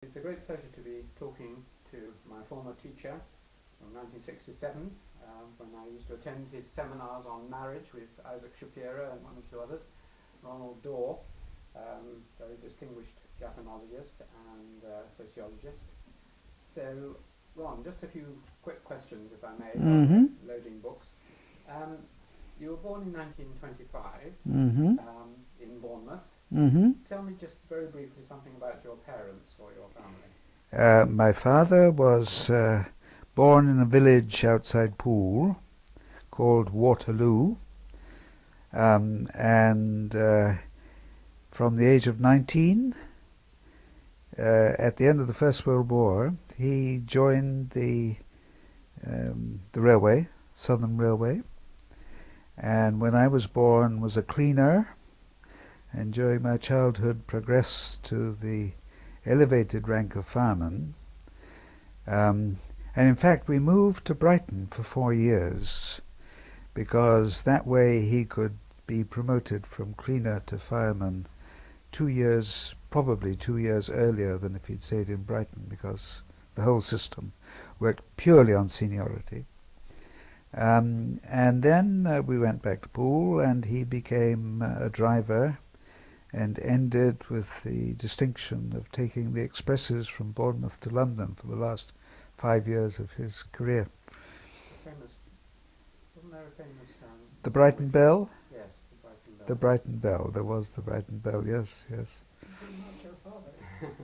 It's a great pleasure to be talking to my former teacher from 1967, when I used to attend his seminars on marriage with Isaac Shapiro and one or two others, Ronald Dore, very distinguished Japanologist and sociologist. So, Ron, just a few quick questions, if I may, loading books. You were born in 1925 in Bournemouth. Tell me just very briefly something about your parents or your family. My father was born in a village outside Poole called Waterloo, and from the age of 19, at the end of the First World War, he joined the railway, Southern Railway, and when I was born was a cleaner, and during my childhood progressed to the elevated rank of fireman. And in fact we moved to Brighton for 4 years because that way he could be promoted from cleaner to fireman 2 years, probably 2 years earlier than if he'd stayed in Brighton, because the whole system worked purely on seniority. And then we went back to Poole and he became a driver and ended with the distinction of taking the expresses from Bournemouth to London for the last 5 years of his career. Famous, wasn't there a famous... the Brighton Bell? Yes, the Brighton Bell. The Brighton Bell, there was the Brighton Bell, yes, yes. Not your father.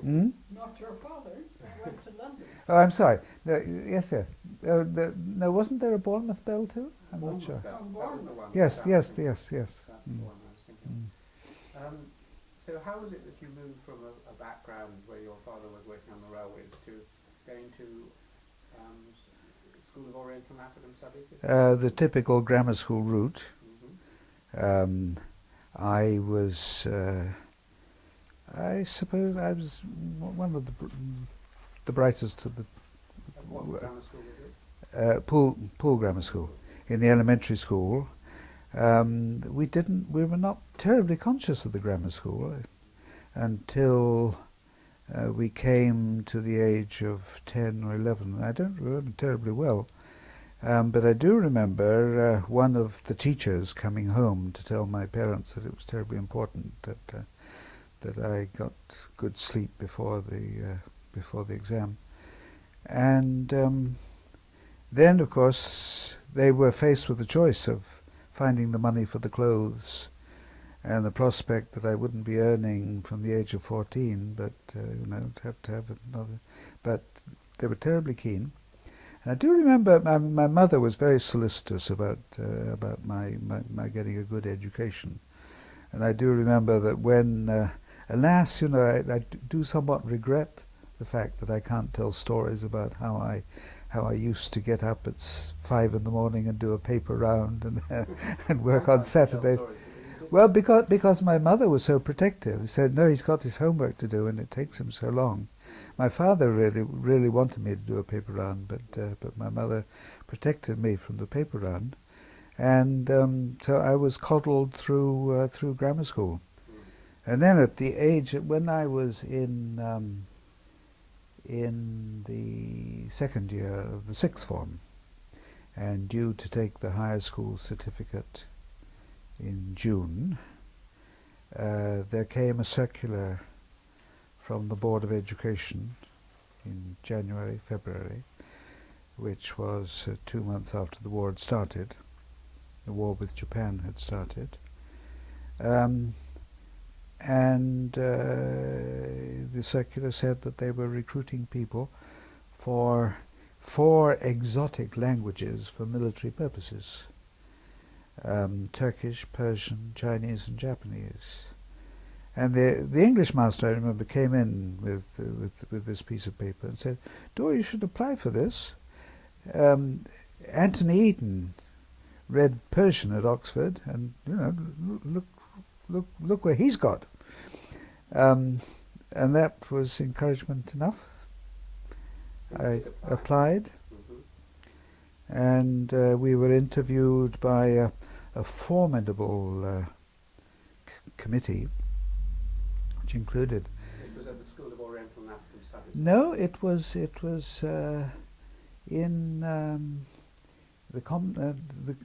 Hmm? Not your father went to London. Oh, I'm sorry. No, yes, sir. No, wasn't there a Bournemouth Bell too? I'm not sure. Bell. From That was the Bournemouth. one. Yes, That's yes, the- yes, yes. That's the one I was thinking. So how was it that you moved from a background where your father was working on the railways to going to School of Oriental and African Studies? Is that The typical grammar school route. Mhm. I was, I suppose, I was one of the brightest of the And what grammar school was this? Poole Grammar School. In the elementary school, we were not terribly conscious of the grammar school until we came to the age of 10 or 11. I don't remember terribly well, but I do remember one of the teachers coming home to tell my parents that it was terribly important that I got good sleep before the exam. And then, of course, they were faced with the choice of finding the money for the clothes and the prospect that I wouldn't be earning from the age of 14, but have to have another. But they were terribly keen. And I do remember my mother was very solicitous about my getting a good education. And I do remember that when, alas, I do somewhat regret the fact that I can't tell stories about how I used to get up at 5 in the morning and do a paper round and work on Saturdays. Well, because my mother was so protective. She said, no, he's got his homework to do and it takes him so long. My father really wanted me to do a paper round, but my mother protected me from the paper round. And so I was coddled through grammar school. And then at the age, when I was in the second year of the sixth form and due to take the higher school certificate in June, there came a circular from the Board of Education in January, February, which was 2 months after the war had started. The war with Japan had started. And the circular said that they were recruiting people for 4 exotic languages for military purposes. Turkish, Persian, Chinese and Japanese. And the English master, I remember, came in with this piece of paper and said, Dore, you should apply for this. Anthony Eden read Persian at Oxford, and look where he's got. And that was encouragement enough. So you I did apply. applied, and we were interviewed by a formidable committee, which included This was at the School of Oriental and African Studies. No, it was in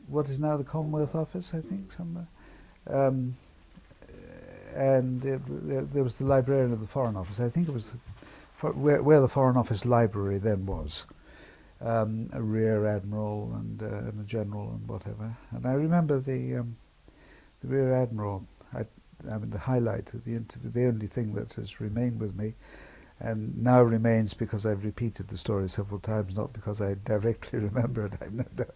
what is now the Commonwealth Office, I think, somewhere. Um, and there was the librarian of the Foreign Office. I think it was where the Foreign Office library then was. A rear admiral and a general and whatever. And I remember the rear admiral. I mean, the highlight of the interview, the only thing that has remained with me, and now remains because I've repeated the story several times, not because I directly remember it, I've no doubt,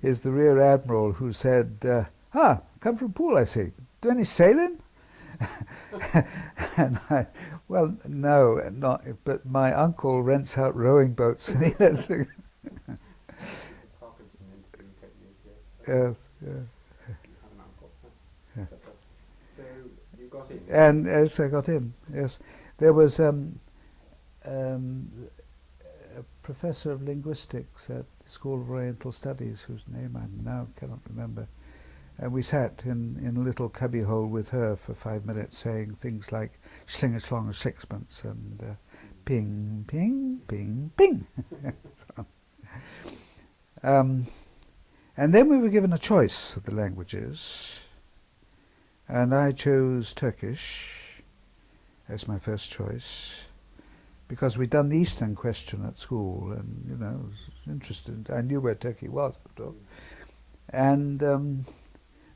is the rear admiral who said, come from Poole, I see. Do any sailing? And well, no, not. But my uncle rents out rowing boats, and he lets me. Parkinson interview technique, yes. Yes, yeah. You have an uncle. Yeah. So you got in. And yes, I got in. Yes, there was a professor of linguistics at the School of Oriental Studies, whose name I now cannot remember. And we sat in a little cubbyhole with her for 5 minutes, saying things like "schling a schlong a sixpence" and "ping, ping, ping, ping." So, and then we were given a choice of the languages, and I chose Turkish as my first choice because we'd done the Eastern question at school, and I was interested. I knew where Turkey was, after all. And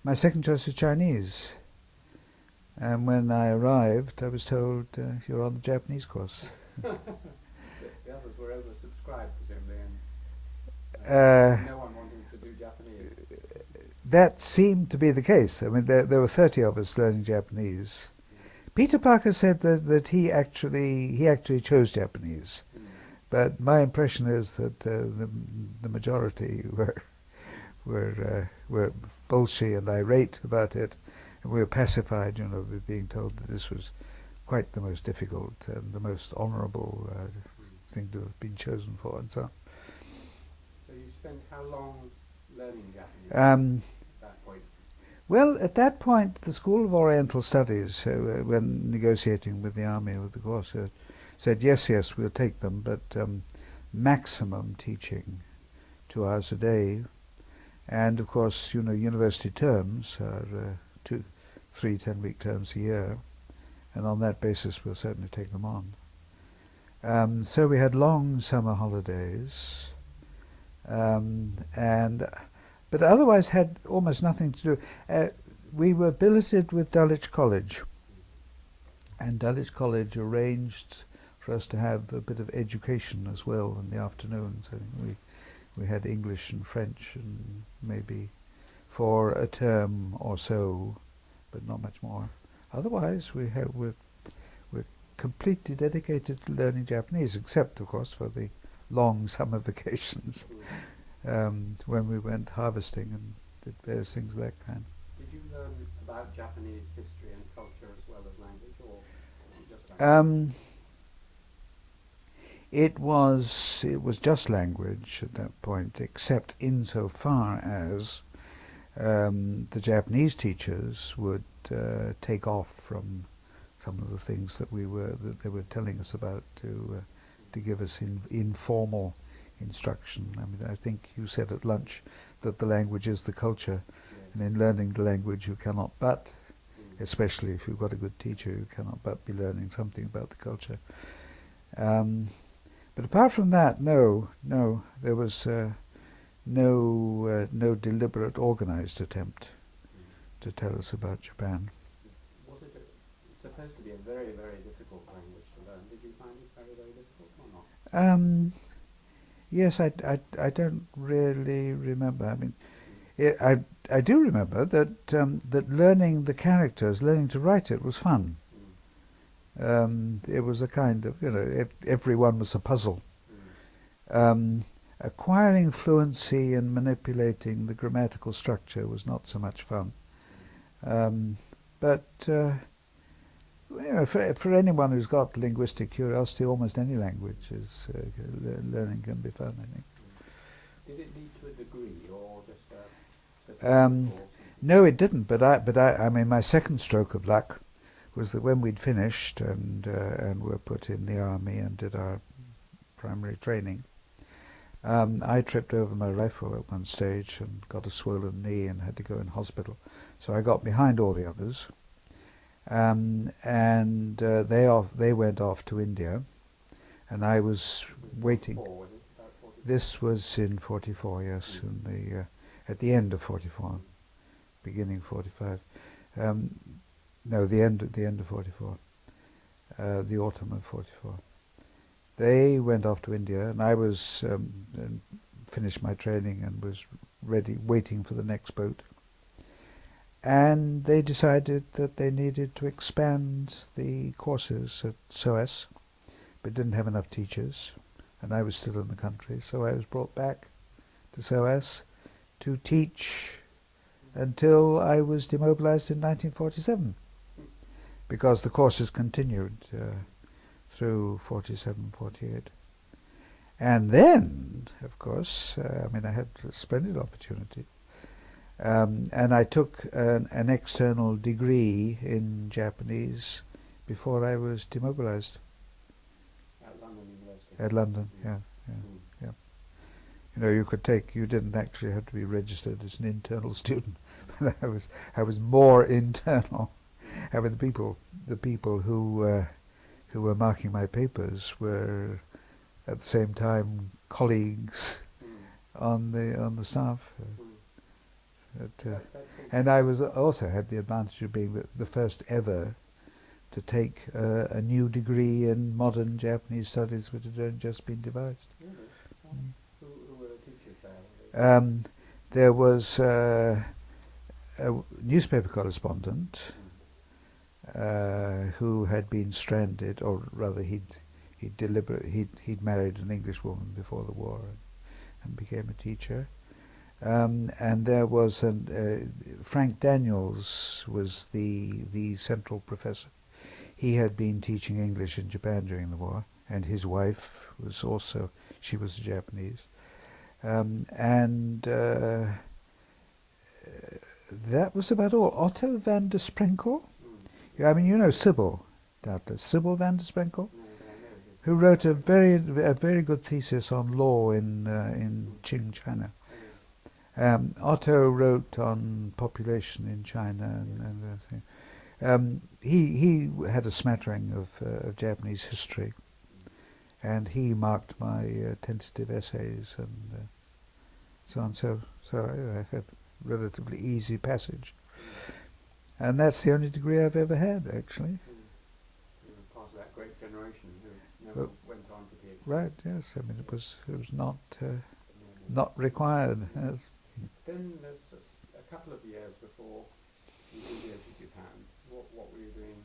my second choice was Chinese. And when I arrived, I was told, you're on the Japanese course. The others were oversubscribed, presumably, and no one wanted to do Japanese. That seemed to be the case. I mean, there were 30 of us learning Japanese. Peter Parker said that he actually chose Japanese. But my impression is that the majority were bolshy and irate about it, and we were pacified, with being told that this was quite the most difficult and the most honourable thing to have been chosen for, and so on. So you spent how long learning Japanese at that point? Well, at that point, the School of Oriental Studies, when negotiating with the army with the course, said yes, we'll take them, but maximum teaching 2 hours a day. And of course, university terms are 3 10-week terms a year, and on that basis we'll certainly take them on. So we had long summer holidays, but otherwise had almost nothing to do. We were billeted with Dulwich College, and Dulwich College arranged for us to have a bit of education as well in the afternoons. I think we had English and French, and maybe for a term or so, but not much more. Otherwise, we're completely dedicated to learning Japanese, except, of course, for the long summer vacations when we went harvesting and did various things of that kind. Did you learn about Japanese history and culture as well as language, or just language? It was just language at that point, except insofar as the Japanese teachers would take off from some of the things that they were telling us about to give us informal instruction. I mean, I think you said at lunch that the language is the culture, and in learning the language you cannot but, especially if you've got a good teacher, you cannot but be learning something about the culture. But apart from that, no, there was no deliberate, organized attempt to tell us about Japan. Was it supposed to be a very, very difficult language to learn? Did you find it very, very difficult or not? Yes, I don't really remember. I mean, I do remember that that learning the characters, learning to write it, was fun. It was a kind of, everyone was a puzzle. Acquiring fluency and manipulating the grammatical structure was not so much fun. But for anyone who's got linguistic curiosity, almost any language is learning can be fun, I think. Did it lead to a degree or just a No, it didn't. But I mean, my second stroke of luck was that when we'd finished and were put in the army and did our primary training, I tripped over my rifle at one stage and got a swollen knee and had to go in hospital. So I got behind all the others, and they went off to India, and I was waiting. Was it? About 44? This was in 44, yes, in the at the end of 44, beginning 45. No, the end of 44, the autumn of 44. They went off to India, and I was finished my training and was ready, waiting for the next boat. And they decided that they needed to expand the courses at SOAS, but didn't have enough teachers, and I was still in the country, so I was brought back to SOAS to teach until I was demobilized in 1947, because the courses continued through 47, 48. And then, of course, I had a splendid opportunity. And I took an external degree in Japanese before I was demobilized. At London University? At London, yeah. You didn't actually have to be registered as an internal student, but I was more internal. The people who were marking my papers were at the same time colleagues on the staff. And I was also had the advantage of being the first ever to take a new degree in modern Japanese studies, which had just been devised. Really? Who were the teachers there? There was a newspaper correspondent who had been stranded, or rather he'd married an English woman before the war and became a teacher. And there was Frank Daniels was the central professor. He had been teaching English in Japan during the war, and his wife was she was Japanese. That was about all. Otto van der Sprenkel, Sybil, doubtless. Sybil van der Sprenkel, who wrote a very good thesis on law in Qing, China. Otto wrote on population in China and he had a smattering of Japanese history, and he marked my tentative essays and so on. So I had relatively easy passage, and that's the only degree I've ever had, actually. You were part of that great generation who never went on to PhD. Right. Yes. It was not required. Yes. Then there's just a couple of years before you did go to Japan. What were you doing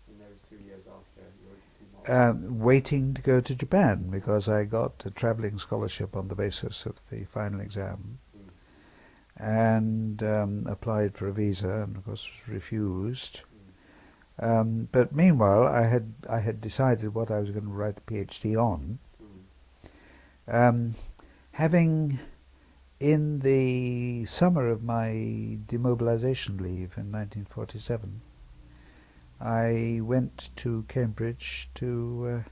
in those 2 years after you went to Timor? Waiting to go to Japan, because I got a travelling scholarship on the basis of the final exam, and applied for a visa, and of course was refused. But meanwhile, I had decided what I was going to write a PhD on. Having, in the summer of my demobilization leave in 1947, I went to Cambridge to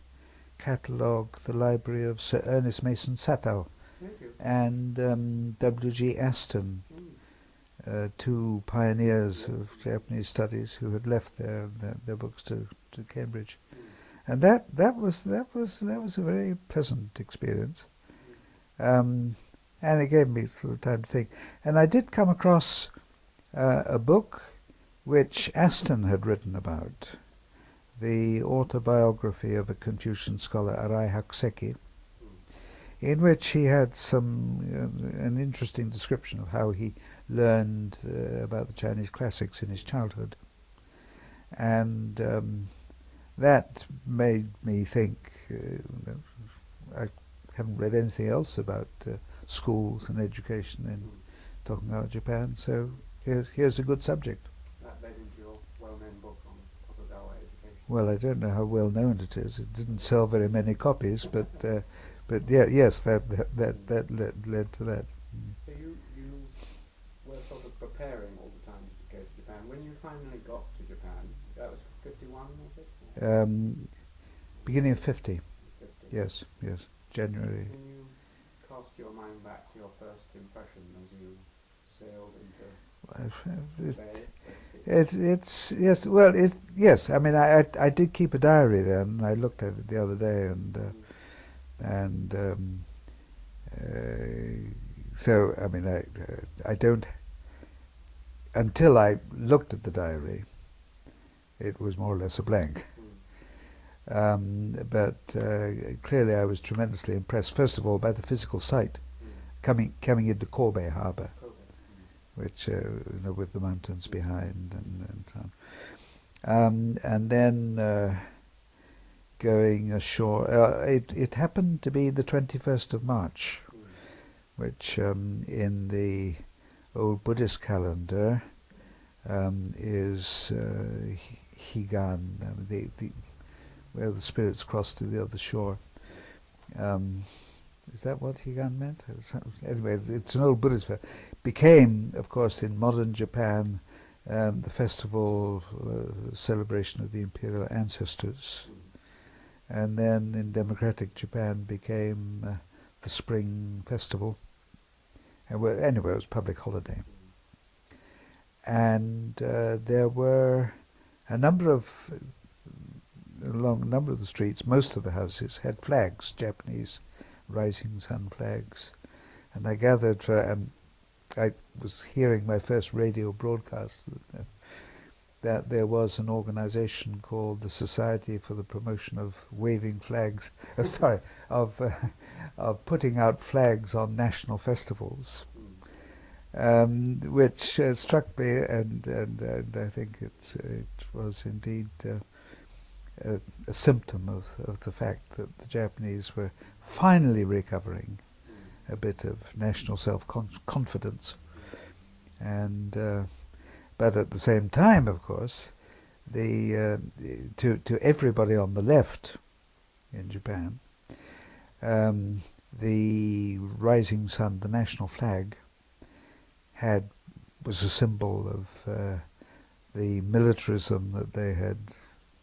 catalogue the library of Sir Ernest Mason Satow and W.G. Aston, two pioneers of Japanese studies who had left their books to Cambridge, and that was a very pleasant experience, and it gave me sort of time to think. And I did come across a book which Aston had written about, the autobiography of a Confucian scholar, Arai Hakuseki, in which he had an interesting description of how he learned about the Chinese classics in his childhood, and that made me think. I haven't read anything else about schools and education in talking about Japan, so here's a good subject. That led into your well-known book on Tokugawa education. Well, I don't know how well known it is. It didn't sell very many copies, but yes, that led to that. So you were sort of preparing all the time to go to Japan. When you finally got to Japan? That was 51, was it? Beginning of 50. 50. Yes, January. Can you cast your mind back to your first impression as you sailed into the bay, so to speak? It's yes. Well, yes. I mean, I did keep a diary then. I looked at it the other day, and so I mean, I don't until I looked at the diary. It was more or less a blank. But clearly, I was tremendously impressed. First of all, by the physical sight, coming into Kobe Harbour, which with the mountains behind and so on. And then going ashore. It happened to be the 21st of March, which in the old Buddhist calendar is Higan, where the spirits cross to the other shore. Is that what Higan meant? Anyway, it's an old Buddhist festival. Became, of course, in modern Japan, the festival celebration of the imperial ancestors. And then in democratic Japan became the spring festival. And anyway, it was public holiday. And there were along a number of the streets, most of the houses had flags, Japanese rising sun flags. And I gathered, I was hearing my first radio broadcast that there was an organization called the Society for the Promotion of Waving Flags, of putting out flags on national festivals, which struck me, and I think it was indeed a symptom of the fact that the Japanese were finally recovering a bit of national self-confidence. And but at the same time, of course, to everybody on the left in Japan, the rising sun, the national flag, was a symbol of the militarism that they had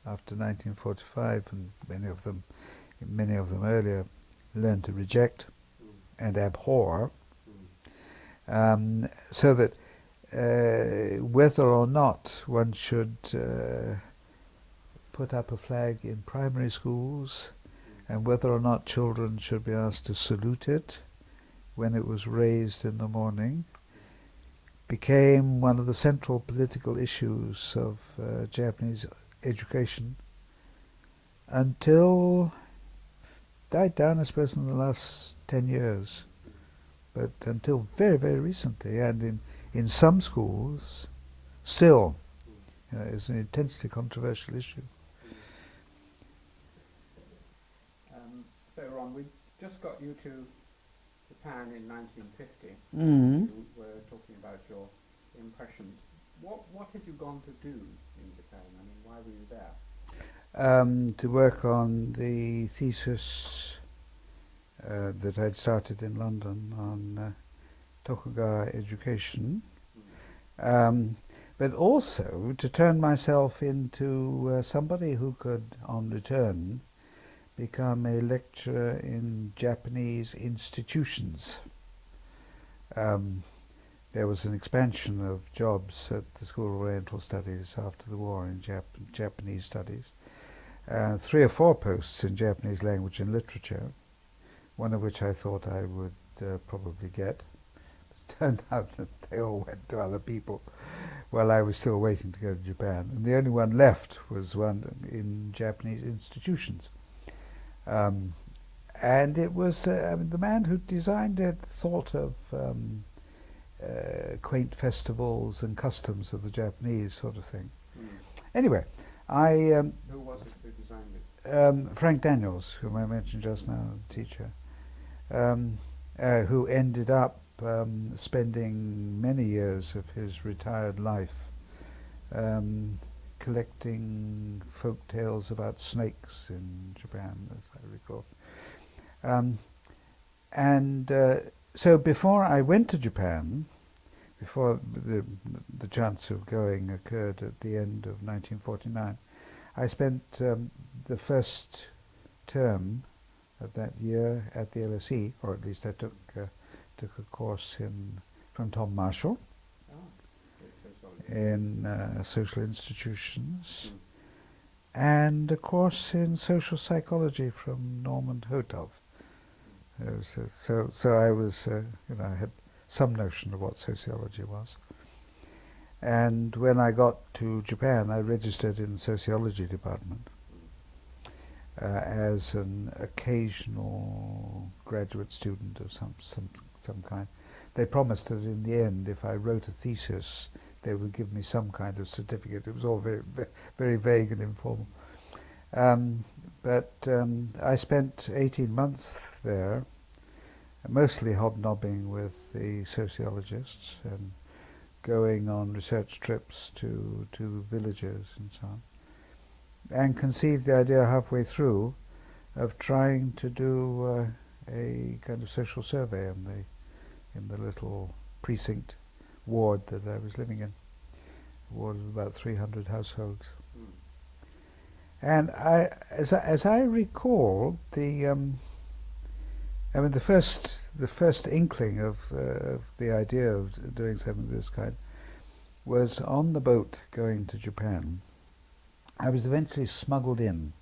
after 1945, and many of them earlier, learned to reject and abhor, so that whether or not one should put up a flag in primary schools, and whether or not children should be asked to salute it when it was raised in the morning, became one of the central political issues of Japanese education until died down, I suppose, in the last 10 years, but until very, very recently, and in some schools still is an intensely controversial issue. So Ron, we just got you to Japan in 1950. You were talking about your impressions. What had you gone to do in Japan? I mean, why were you there? To work on the thesis that I'd started in London on Tokugawa education, but also to turn myself into somebody who could, on return, become a lecturer in Japanese institutions. There was an expansion of jobs at the School of Oriental Studies after the war in Japanese studies. 3 or 4 posts in Japanese language and literature, one of which I thought I would probably get. It turned out that they all went to other people while I was still waiting to go to Japan. And the only one left was one in Japanese institutions. And it was the man who designed it thought of quaint festivals and customs of the Japanese sort of thing. Anyway, who was it who designed it? Frank Daniels, whom I mentioned just now, the teacher, who ended up spending many years of his retired life collecting folk tales about snakes in Japan, as I recall. So before I went to Japan, before the chance of going occurred at the end of 1949. I spent the first term of that year at the LSE, or at least I took a course from Tom Marshall in social institutions, and a course in social psychology from Norman Hotov. So I was, I had some notion of what sociology was. And when I got to Japan, I registered in the sociology department as an occasional graduate student of some kind. They promised that in the end, if I wrote a thesis, they would give me some kind of certificate. It was all very, very vague and informal. But I spent 18 months there, mostly hobnobbing with the sociologists and going on research trips to villages and so on, and conceived the idea halfway through of trying to do a kind of social survey in the little precinct ward that I was living in, a ward of about 300 households. And as I recall, the first inkling of the idea of doing something of this kind was on the boat going to Japan. I was eventually smuggled in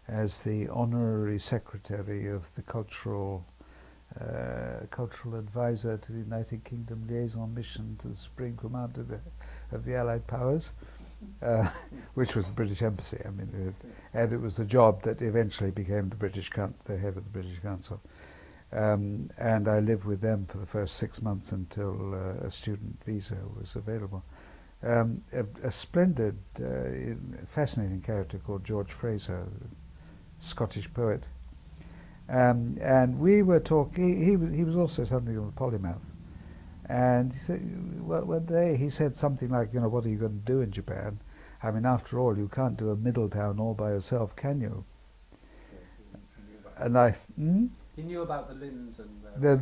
as the honorary secretary of the cultural advisor to the United Kingdom liaison mission to the Supreme Command of the Allied Powers, which was the British Embassy. And it was the job that eventually became the head of the British Council. And I lived with them for the first 6 months until a student visa was available. A splendid, fascinating character called George Fraser, Scottish poet. And we were talking, he was also something of a polymath. And he said, one day he said something like, what are you going to do in Japan? After all, you can't do a Middletown all by yourself, can you? And He knew about the Linns and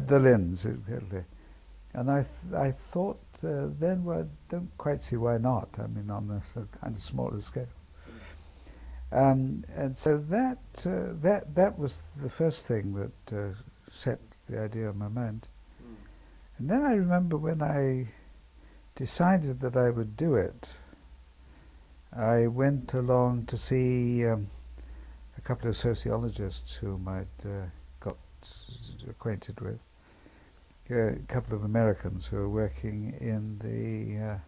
the Linns, exactly. And I thought then, well, I don't quite see why not. On a kind of smaller scale. And so that was the first thing that set the idea in my mind. And then I remember when I decided that I would do it, I went along to see a couple of sociologists whom I'd got acquainted with, a couple of Americans who were working in the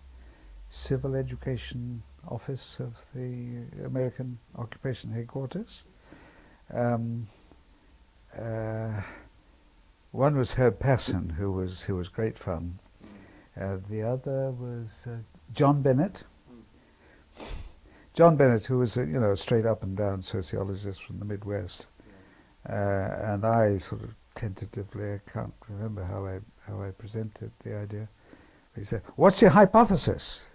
civil education office of the American occupation headquarters. One was Herb Passon, who was great fun. The other was John Bennett. John Bennett, who was a straight up and down sociologist from the Midwest, and I sort of tentatively, I can't remember how I presented the idea. He said, "What's your hypothesis?"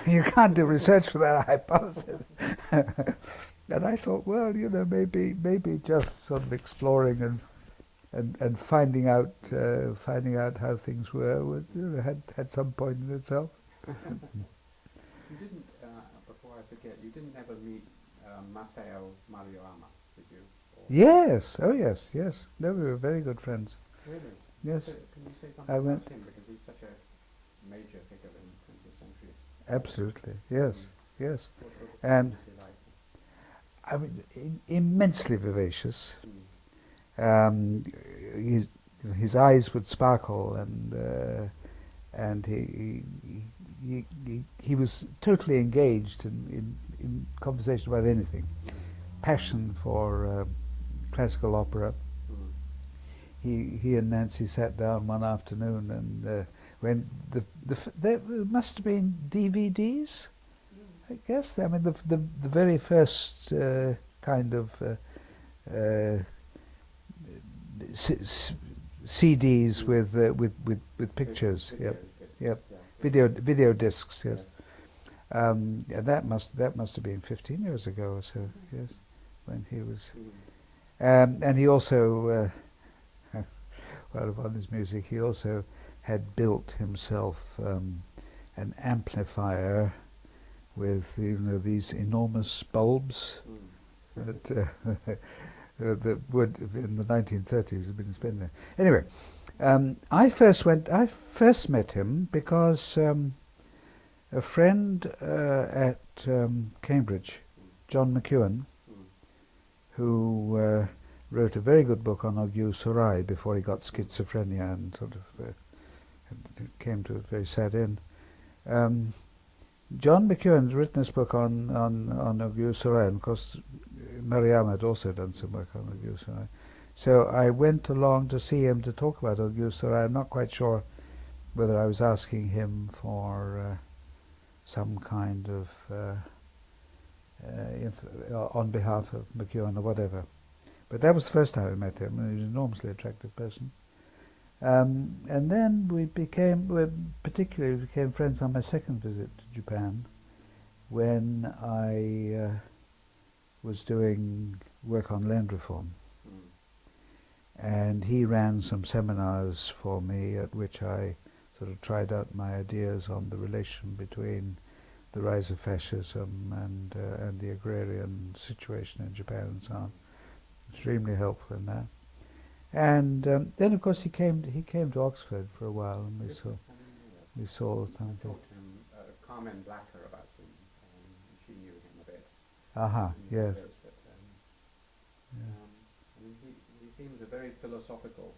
You can't do research without a hypothesis. And I thought, well, maybe just sort of exploring and finding out how things were had some point in itself. You didn't, before I forget, you didn't ever meet Masao Maruyama, did you? Yes, oh yes. No, we were very good friends. Really? Yes. So, can you say something about him, because he's such a major figure in the 20th century? Absolutely, yes. What And was he like? Immensely vivacious. His eyes would sparkle, and he was totally engaged in conversation about anything. Passion for classical opera. He and Nancy sat down one afternoon, and when there must have been DVDs, I guess. The very first kind of CDs with pictures. Yep. Video discs. Yes. And that must have been 15 years ago or so. Yes, when he was. And he also, well, upon his music, he also had built himself an amplifier with these enormous bulbs that that would in the 1930s have been spent there. Anyway, I first met him because a friend at Cambridge, John McEwan, who wrote a very good book on Auguste Sarai before he got schizophrenia and sort of came to a very sad end. John McEwan's written this book on Auguste Sarai, and of course Mariam had also done some work on Auguste Sarai. So I went along to see him to talk about Auguste Sarai. I'm not quite sure whether I was asking him for some kind of on behalf of McEwan or whatever. But that was the first time I met him, and he was an enormously attractive person. And then we became friends on my second visit to Japan, when I was doing work on land reform. And he ran some seminars for me at which I sort of tried out my ideas on the relation between the rise of fascism and the agrarian situation in Japan and so on. Extremely helpful in that. And then, of course, he came to Oxford for a while, and we saw something. I talked to him, Carmen Blacker, about him. She knew him a bit. Yes. But, I mean, he seems a very philosophical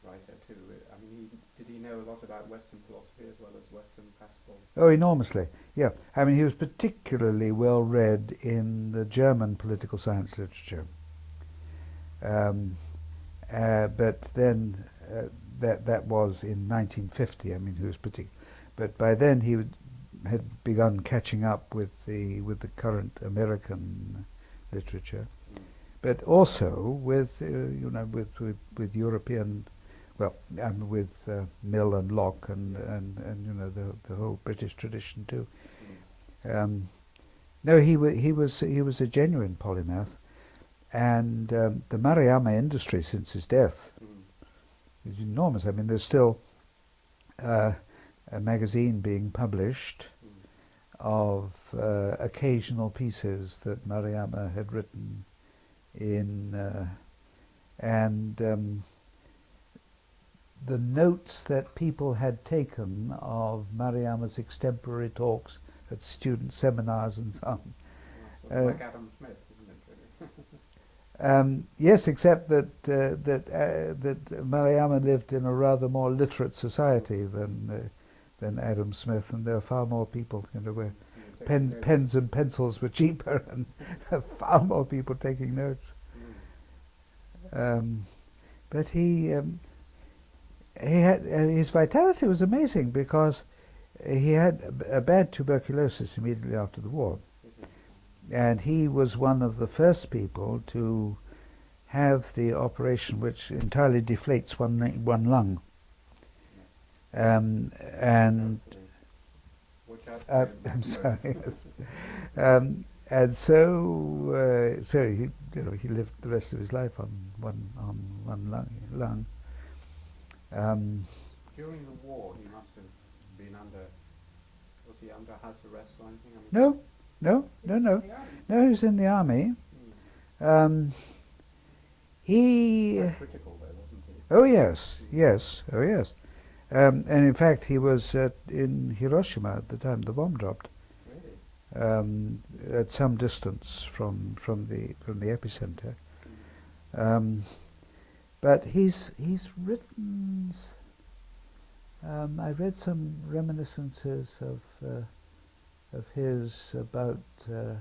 writer too. I mean, did he know a lot about Western philosophy as well as Western classical? Oh, enormously. Yeah. I mean, he was particularly well read in the German political science literature. But then that was in 1950. I mean, he was but by then he had begun catching up with the current American literature, but also with with European, well, with Mill and Locke and the whole British tradition too. No, he was a genuine polymath. And the Mariama industry since his death is enormous. I mean, there's still a magazine being published of occasional pieces that Mariama had written and the notes that people had taken of Mariama's extemporary talks at student seminars and so on. Sort of like Adam Smith, isn't it, really? Yes, except that Mariama lived in a rather more literate society than Adam Smith, and there were far more people, where pens and pencils were cheaper, and far more people taking notes. But he had his vitality was amazing, because he had a bad tuberculosis immediately after the war. And he was one of the first people to have the operation which entirely deflates one lung. And I'm sorry. Yes. And so he lived the rest of his life on one lung. During the war, he must have been was he under house arrest or anything? I mean, No. No, he was in the army. He. Very critical, though, wasn't he? Oh yes. And in fact, he was in Hiroshima at the time the bomb dropped. Really? At some distance from the epicenter. But he's written. I read some reminiscences of his about the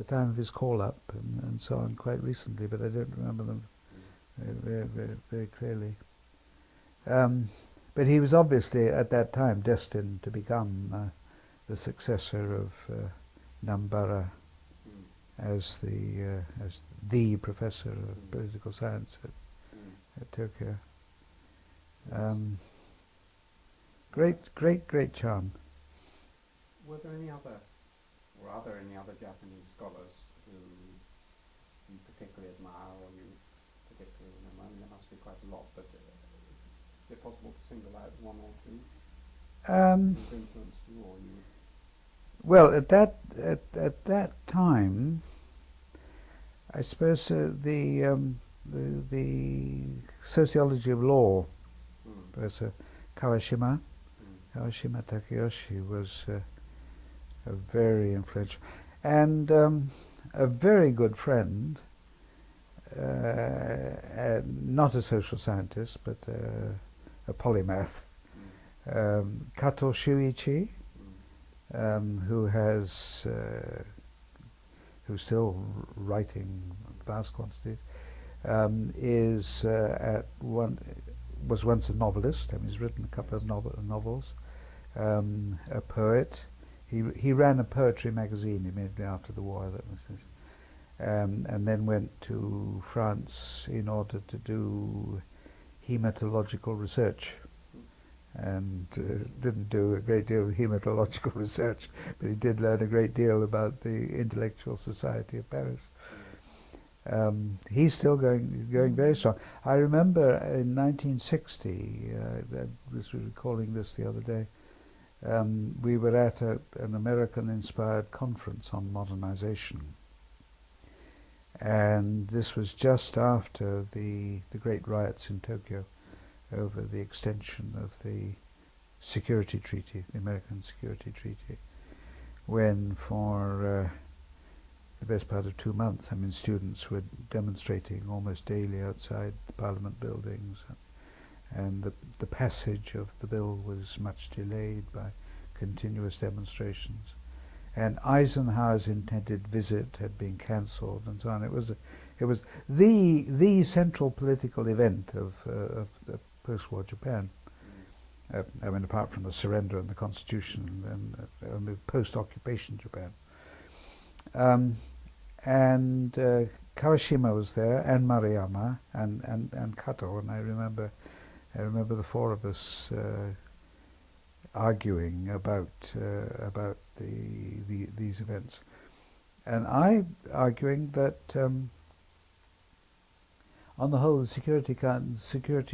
time of his call-up and so on quite recently, but I don't remember them very clearly. But he was obviously at that time destined to become the successor of Nambara as the professor of political science at Tokyo. Great charm. Were there any other, or are there any other Japanese scholars who you particularly admire, or you particularly remember? I mean, there must be quite a lot, but Is it possible to single out one or two Um, who've influenced you, or you? well, at that time, I suppose the sociology of law, Professor Kawashima Takeyoshi was a very influential, and a very good friend, not a social scientist, but a polymath, Kato Shuichi, who's still writing vast quantities, is was once a novelist. I mean, he's written a couple of novels. A poet. He ran a poetry magazine immediately after the war. That was his, and then went to France in order to do hematological research, and didn't do a great deal of hematological research, but he did learn a great deal about the intellectual society of Paris. He's still going very strong. I remember in 1960, I was recalling this the other day, we were at an American-inspired conference on modernization, and this was just after the great riots in Tokyo over the extension of the security treaty, the American security treaty, when for the best part of 2 months, I mean, students were demonstrating almost daily outside the Parliament buildings, and the passage of the bill was much delayed by continuous demonstrations. And Eisenhower's intended visit had been cancelled, and so on. It was the central political event of post-war Japan. I mean, apart from the surrender and the Constitution, and post-occupation Japan. And Kawashima was there, and Maruyama, and Kato, and I remember the four of us arguing about these events, and I arguing that on the whole the security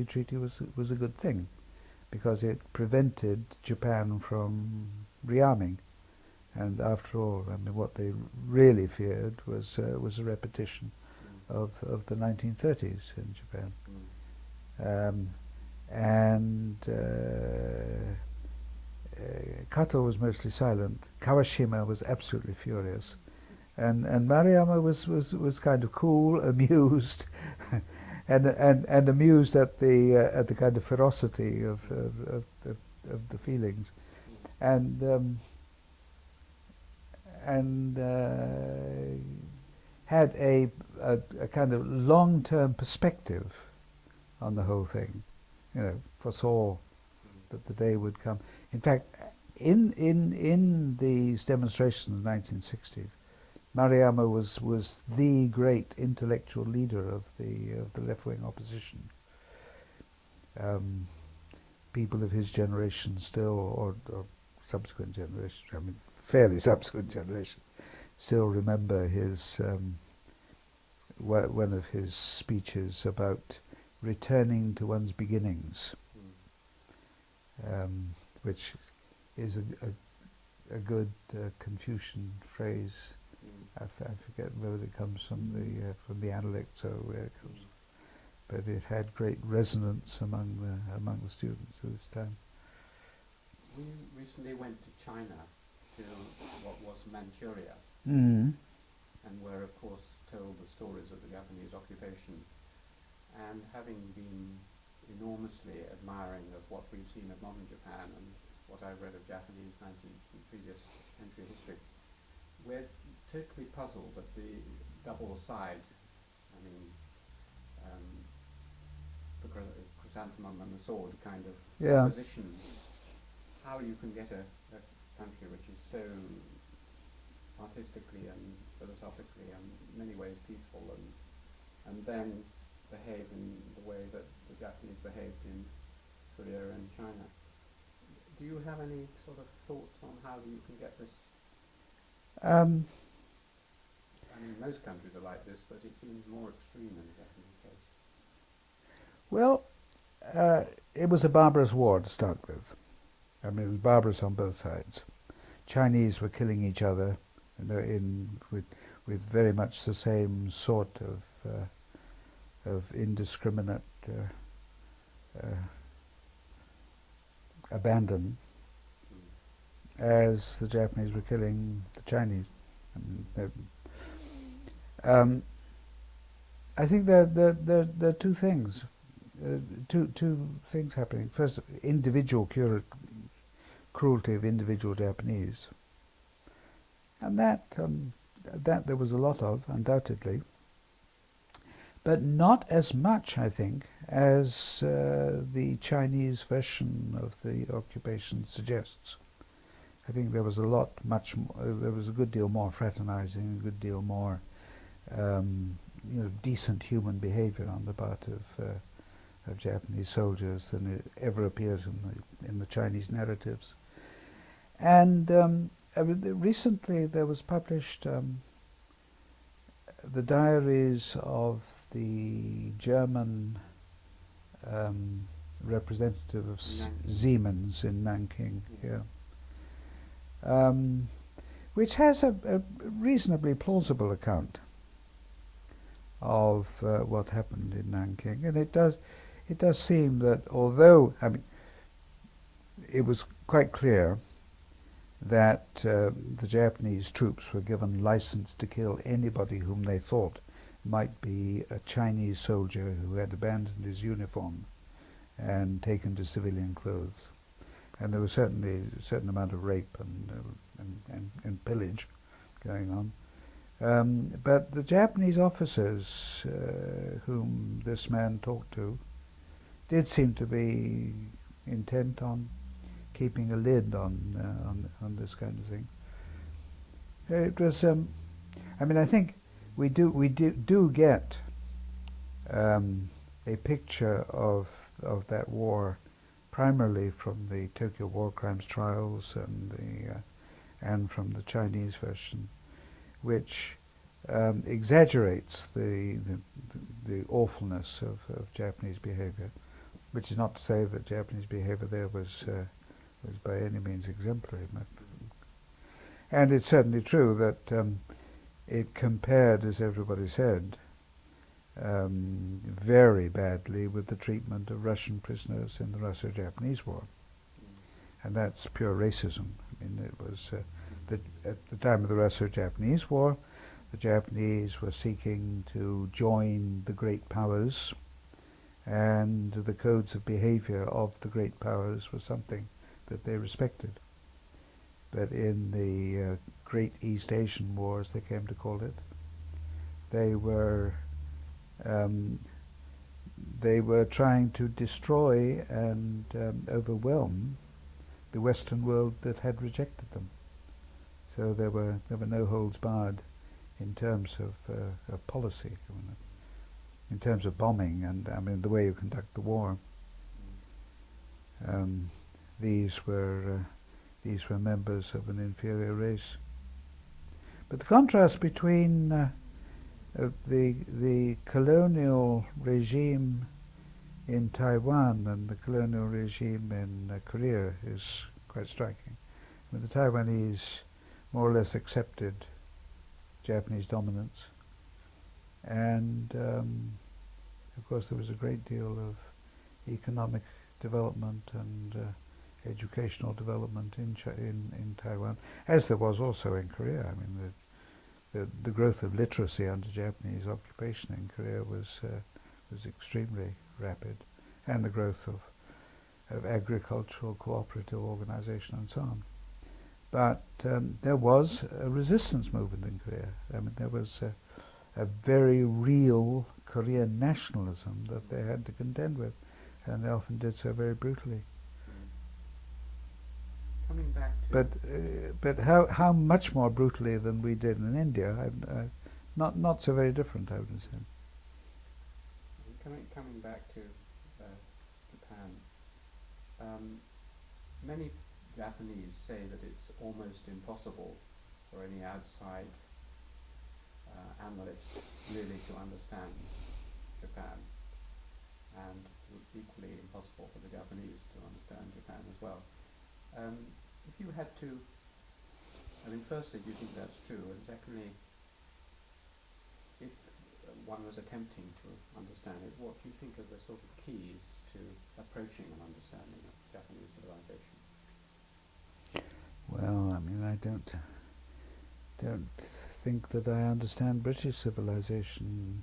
treaty was a good thing, because it prevented Japan from rearming. And after all, I mean, what they really feared was a repetition of the 1930s in Japan. Kato was mostly silent. Kawashima was absolutely furious, and Maruyama was kind of cool, amused, and amused at the kind of ferocity of the feelings, and had a kind of long-term perspective on the whole thing, foresaw that the day would come. In fact, in these demonstrations in the 1960s, Maruyama was the great intellectual leader of the left-wing opposition. People of his generation still, or subsequent generation, I mean, fairly subsequent generation, still remember his one of his speeches about returning to one's beginnings, which is a good Confucian phrase. I forget whether it comes from the Analects or where it comes, but it had great resonance among the students at this time. We recently went to China, to what was Manchuria, Mm. and were of course told the stories of the Japanese occupation, and having been enormously admiring of what we've seen of modern Japan and what I've read of Japanese previous century history, we're totally puzzled at the double side. I mean, the chrysanthemum and the sword kind of opposition. How you can get a country which is so artistically and philosophically and in many ways peaceful, and then behave in the way that the Japanese behaved in Korea and China. Do you have any sort of thoughts on how you can get this? I mean, most countries are like this, but it seems more extreme in the Japanese case. Well, it was a barbarous war to start with. I mean, it was barbarous on both sides. Chinese were killing each other, you know, with very much the same sort of indiscriminate abandon as the Japanese were killing the Chinese. I think there are two things, two things happening. First, individual cruelty of individual Japanese, and that there was a lot of, undoubtedly, but not as much, I think, as the Chinese version of the occupation suggests. I think there was there was a good deal more fraternizing, a good deal more, decent human behavior on the part of Japanese soldiers than it ever appears in the Chinese narratives. And recently there was published the diaries of the German representative of Siemens in Nanking, which has a reasonably plausible account of what happened in Nanking, and it does seem that although it was quite clear that the Japanese troops were given license to kill anybody whom they thought might be a Chinese soldier who had abandoned his uniform and taken to civilian clothes. And there was certainly a certain amount of rape and pillage going on. But the Japanese officers whom this man talked to did seem to be intent on keeping a lid on this kind of thing. It was, I think we do get a picture of that war, primarily from the Tokyo War Crimes trials and from the Chinese version, which exaggerates the awfulness of Japanese behavior, which is not to say that Japanese behavior there was by any means exemplary. And it's certainly true that it compared, as everybody said, very badly with the treatment of Russian prisoners in the Russo-Japanese War. And that's pure racism. I mean, it was at the time of the Russo-Japanese War, the Japanese were seeking to join the great powers, and the codes of behavior of the great powers was something that they respected. But in the Great East Asian Wars, they came to call it, they were trying to destroy and overwhelm the Western world that had rejected them. So there were no holds barred in terms of policy, in terms of bombing and the way you conduct the war. These were members of an inferior race. But the contrast between the colonial regime in Taiwan and the colonial regime in Korea is quite striking. The Taiwanese more or less accepted Japanese dominance, and of course there was a great deal of economic development and educational development in Taiwan, as there was also in Korea. I mean, the growth of literacy under Japanese occupation in Korea was extremely rapid, and the growth of agricultural cooperative organization and so on. But there was a resistance movement in Korea. I mean, there was a very real Korean nationalism that they had to contend with, and they often did so very brutally. Coming back to but how much more brutally than we did in India? Not so very different, I would say. Coming back to Japan, many Japanese say that it's almost impossible for any outside analyst really to understand Japan, and equally impossible for the Japanese to understand Japan as well. If you had to, I mean, firstly, do you think that's true? And secondly, if one was attempting to understand it, what do you think are the sort of keys to approaching an understanding of Japanese civilization? Well, I mean, I don't think that I understand British civilization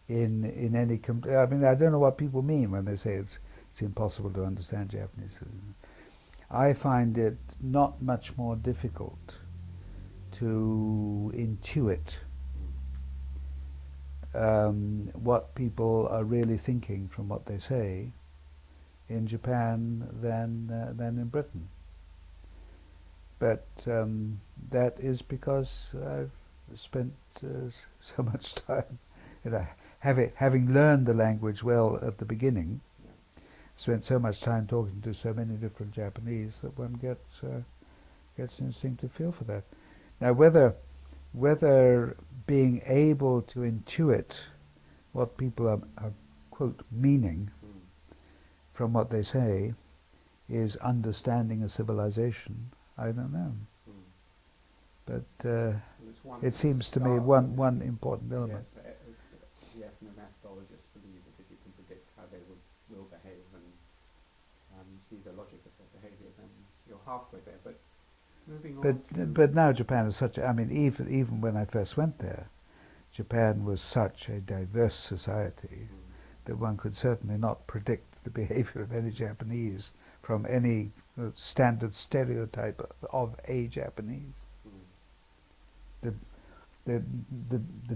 in any. I mean, I don't know what people mean when they say it's impossible to understand Japanese. I find it not much more difficult to intuit what people are really thinking from what they say in Japan than in Britain. But that is because I've spent so much time, having learned the language well at the beginning, spent so much time talking to so many different Japanese that one gets an instinctive feel for that. Now, whether being able to intuit what people are quote meaning from what they say is understanding a civilization, I don't know. But it seems to me one important element. Yes, ethnomethodologists believe that if you can predict how they will behave and see the logic of their behavior, then you're halfway there. But moving on. But now Japan is such. I mean, even when I first went there, Japan was such a diverse society that one could certainly not predict the behavior of any Japanese from any standard stereotype of a Japanese. The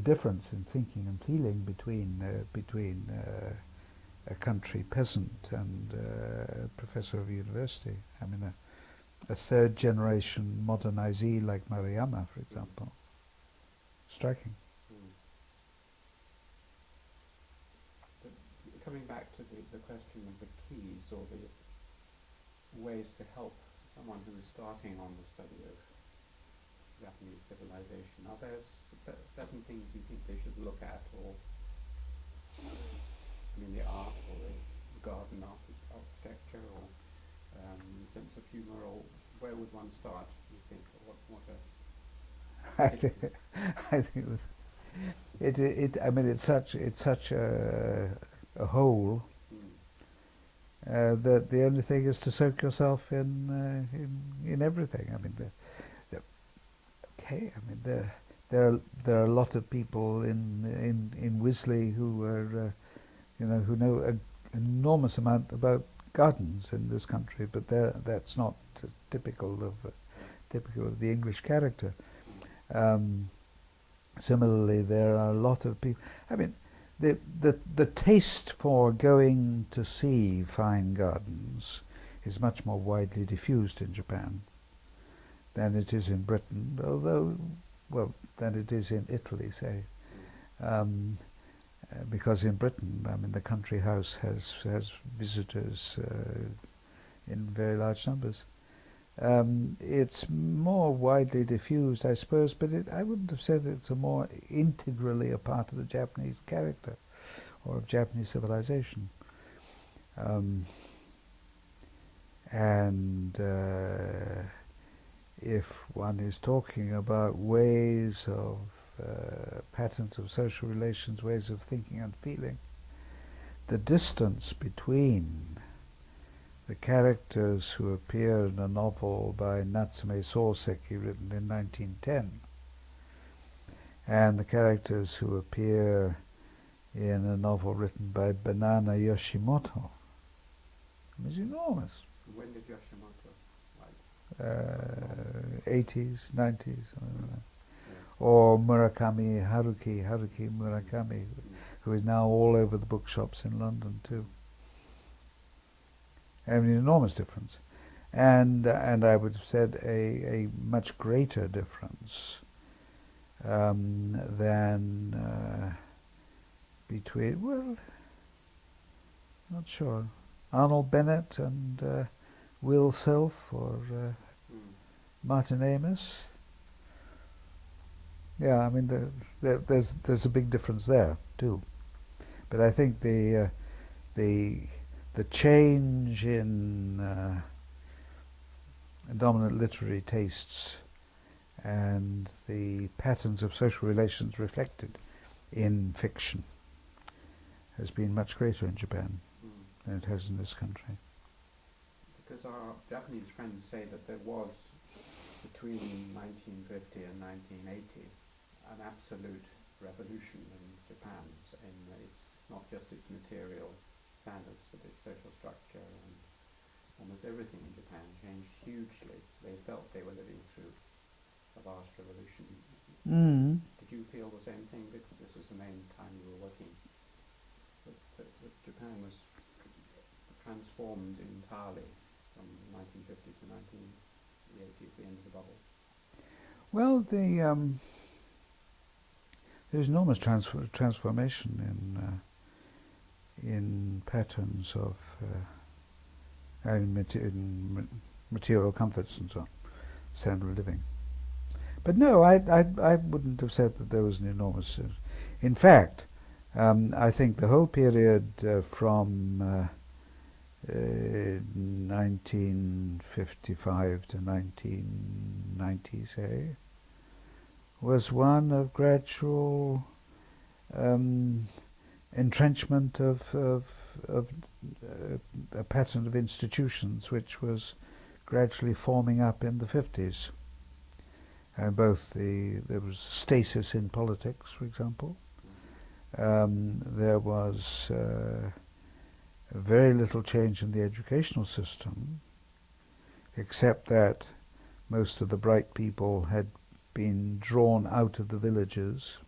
difference in thinking and feeling between a country peasant and a professor of university. I mean, a third generation modernizee like Maruyama, for example, striking. But coming back to the question of the keys or the ways to help someone who is starting on the study of Japanese civilization, are there certain things you think they should look at, or I mean the art or the garden architecture or sense of humour, or where would one start, you think? I think I mean it's such a whole that the only thing is to soak yourself in everything. I mean I mean there are a lot of people in Wisley who are who know an enormous amount about gardens in this country, but that's not typical of the English character. Similarly, there are a lot of people. I mean, the taste for going to see fine gardens is much more widely diffused in Japan than it is in Britain, than it is in Italy, say. Because in Britain, I mean, the country house has visitors in very large numbers. It's more widely diffused, I suppose, but I wouldn't have said it's more integrally a part of the Japanese character or of Japanese civilization. And if one is talking about ways of patterns of social relations, ways of thinking and feeling, the distance between the characters who appear in a novel by Natsume Soseki written in 1910 and the characters who appear in a novel written by Banana Yoshimoto is enormous. When did Yoshimoto write? 80s, 90s. Or Murakami, Haruki Murakami, who is now all over the bookshops in London too. I mean, an enormous difference, and I would have said a much greater difference than between, well, not sure, Arnold Bennett and Will Self or Martin Amis. Yeah, I mean, there's a big difference there too, But I think the change in dominant literary tastes and the patterns of social relations reflected in fiction has been much greater in Japan than it has in this country. Because our Japanese friends say that there was, between 1950 and 1980, an absolute revolution in Japan. It's not just its material standards, but its social structure, and almost everything in Japan changed hugely. They felt they were living through a vast revolution. Did you feel the same thing? Because this was the main time you were working. That Japan was transformed entirely from 1950 to the 80s, the end of the bubble. Well, there's enormous transformation in patterns of in material comforts and so on, standard of living. But no, I wouldn't have said that there was an enormous. In fact, I think the whole period from 1955 to 1990, say, was one of gradual entrenchment of a pattern of institutions which was gradually forming up in the 50s. There was stasis in politics, for example. There was very little change in the educational system, except that most of the bright people had been drawn out of the villages.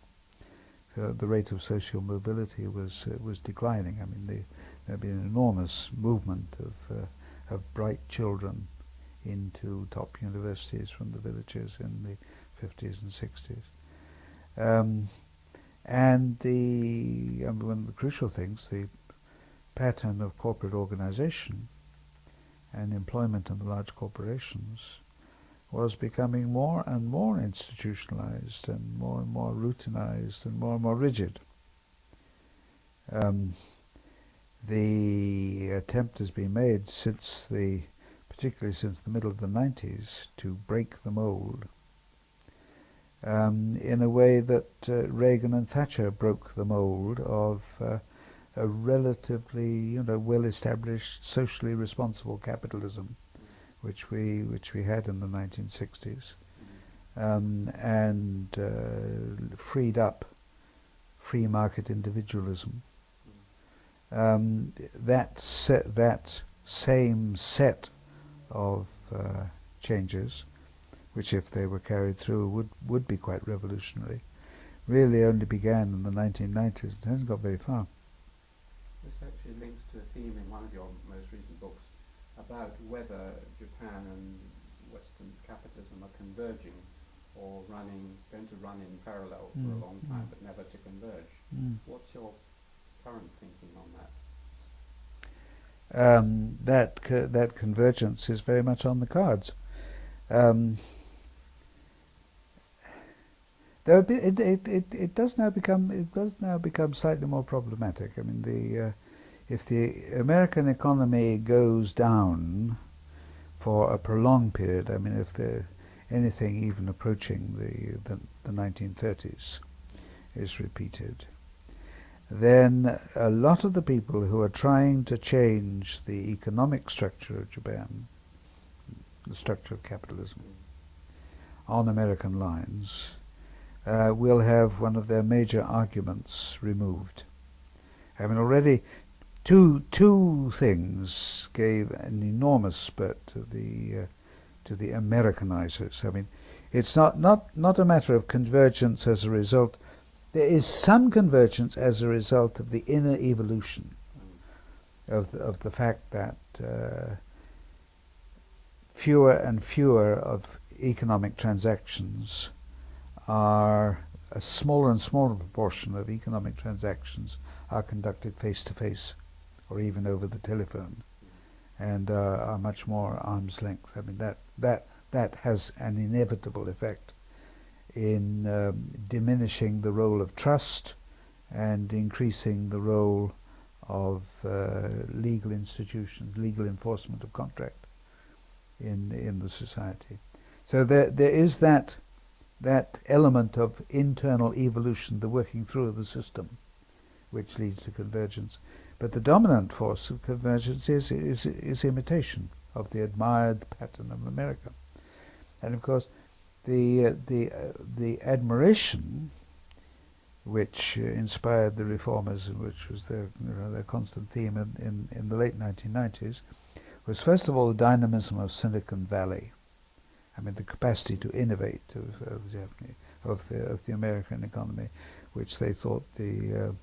So the rate of social mobility was declining. I mean, there had been an enormous movement of bright children into top universities from the villages in the 50s and 60s. And one of the crucial things, the pattern of corporate organization and employment in the large corporations was becoming more and more institutionalized and more routinized and more rigid. The attempt has been made particularly since the middle of the 90s, to break the mold in a way that Reagan and Thatcher broke the mold of a relatively, well-established, socially responsible capitalism, which we had in the 1960s, and freed up free market individualism. That same set of changes, which if they were carried through would be quite revolutionary, really only began in the 1990s and hasn't got very far. This actually links to a theme in one of your most recent books about whether Japan and Western capitalism are converging or going to run in parallel for a long time, but never to converge. What's your current thinking on that? That convergence is very much on the cards. Though it does now become slightly more problematic. I mean, if the American economy goes down for a prolonged period, I mean, if anything even approaching the 1930s is repeated, then a lot of the people who are trying to change the economic structure of Japan, the structure of capitalism, on American lines, will have one of their major arguments removed. I mean, already two things gave an enormous spurt to the Americanizers. I mean, it's not a matter of convergence as a result. There is some convergence as a result of the inner evolution of the fact that fewer and fewer of economic transactions are a smaller and smaller proportion of economic transactions are conducted face to face or even over the telephone, and are much more arm's length. I mean, that has an inevitable effect in diminishing the role of trust and increasing the role of legal institutions, legal enforcement of contract in the society. So there is that element of internal evolution, the working through of the system, which leads to convergence. But the dominant force of convergence is imitation of the admired pattern of America. And of course, the admiration which inspired the reformers, and which was their constant theme in the late 1990s, was first of all the dynamism of Silicon Valley. I mean, the capacity to innovate of the American economy, which they thought the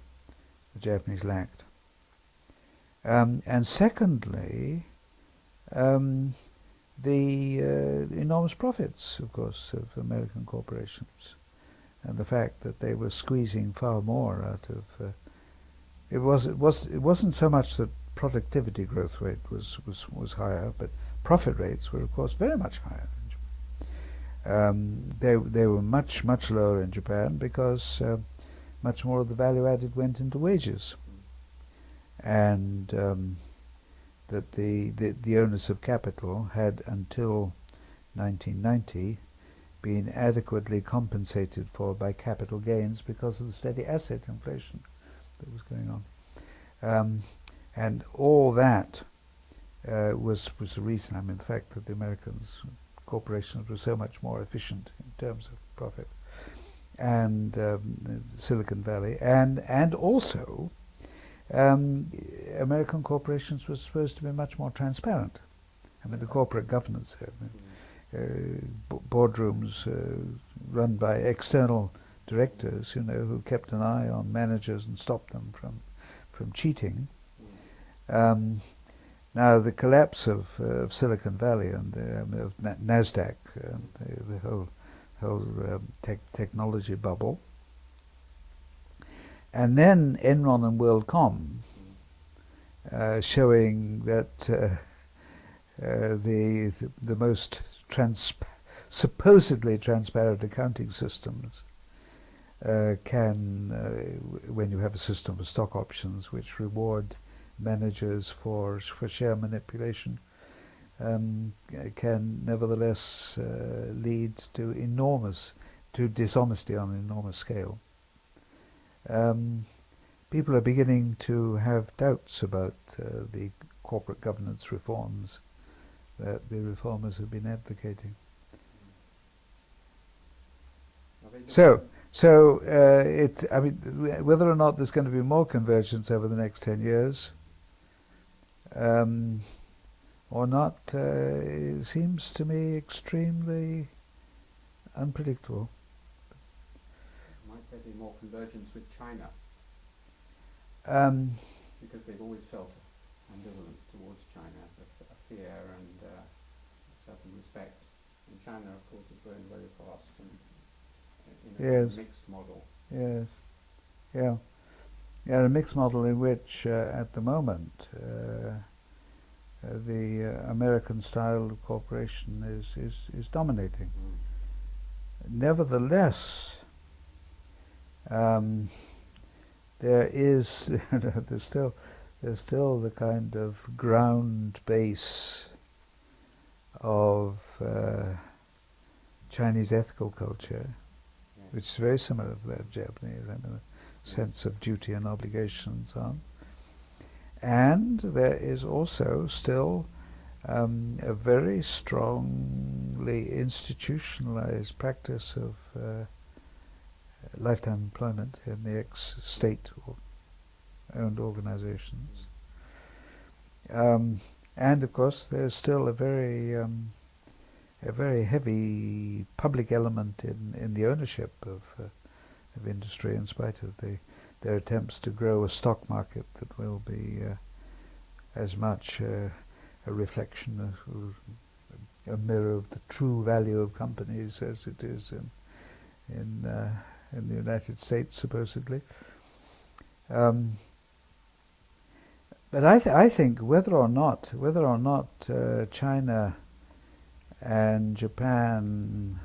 Japanese lacked. And secondly, the enormous profits, of course, of American corporations, and the fact that they were squeezing far more out of. It wasn't so much that productivity growth rate was higher, but profit rates were, of course, very much higher. They were much lower in Japan because much more of the value added went into wages, and that the owners of capital had until 1990 been adequately compensated for by capital gains because of the steady asset inflation that was going on, and all that was the reason. I mean, the fact that the Americans corporations were so much more efficient in terms of profit, and Silicon Valley, and also American corporations were supposed to be much more transparent. I mean, the corporate governance, boardrooms run by external directors, who kept an eye on managers and stopped them from cheating. Now, the collapse of Silicon Valley and of NASDAQ and the whole technology bubble, and then Enron and WorldCom showing that the most supposedly transparent accounting systems can, when you have a system of stock options which reward managers for share manipulation, can nevertheless lead to dishonesty on an enormous scale. People are beginning to have doubts about the corporate governance reforms that the reformers have been advocating. I mean, whether or not there's going to be more convergence over the next 10 years, or not, it seems to me extremely unpredictable. Might there be more convergence with China? Because they've always felt ambivalent towards China, a fear and a certain respect. And China, of course, is growing very fast and in a mixed model. Yes. Yeah. Yeah, a mixed model in which, at the moment, the American style of cooperation is dominating. Nevertheless, there is there's still the kind of ground base of Chinese ethical culture, which is very similar to that of Japanese. I mean, the sense of duty and obligation and so on. And there is also still a very strongly institutionalized practice of lifetime employment in the ex-state-owned organizations. And of course, there's still a very heavy public element in the ownership of industry, in spite of their attempts to grow a stock market that will be as much a reflection of a mirror of the true value of companies as it is in the United States, supposedly. But I think whether or not China and Japan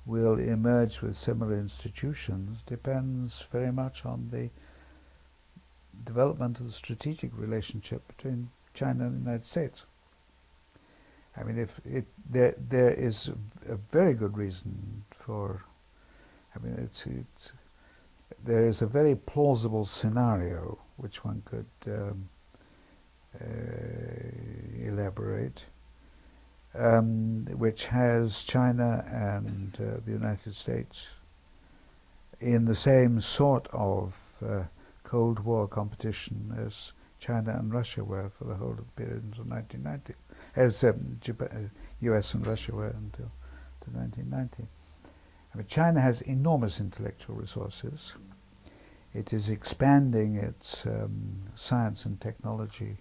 will emerge with similar institutions depends very much on the development of the strategic relationship between China and the United States. I mean, there is a very good reason for. I mean, there is a very plausible scenario which one could elaborate, which has China and the United States in the same sort of Cold War competition as China and Russia were for the whole of the period until 1990, as US and Russia were until 1990. I mean, China has enormous intellectual resources. It is expanding its science and technology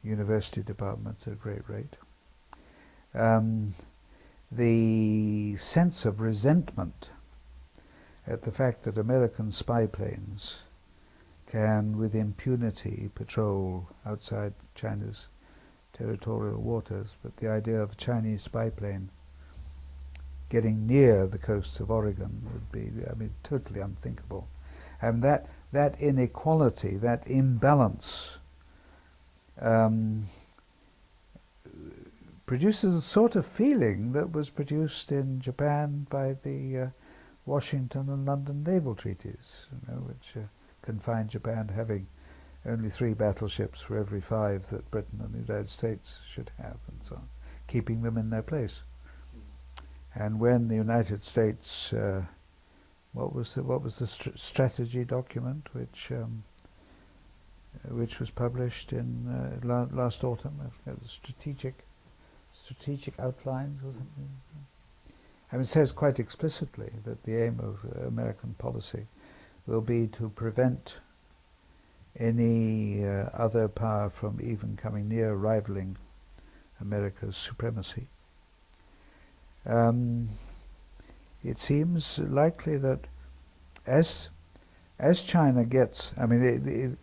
university departments at a great rate. The sense of resentment at the fact that American spy planes can, with impunity, patrol outside China's territorial waters, but the idea of a Chinese spy plane getting near the coasts of Oregon would be, I mean, totally unthinkable. And that inequality, that imbalance, produces a sort of feeling that was produced in Japan by the Washington and London naval treaties, which confined Japan to having only 3 battleships for every 5 that Britain and the United States should have, and so on, keeping them in their place. And when the United States, what was the strategy document which was published in last autumn? The strategic outlines or something. I mean, it says quite explicitly that the aim of American policy will be to prevent any other power from even coming near rivaling America's supremacy. It seems likely that as China gets, I mean, it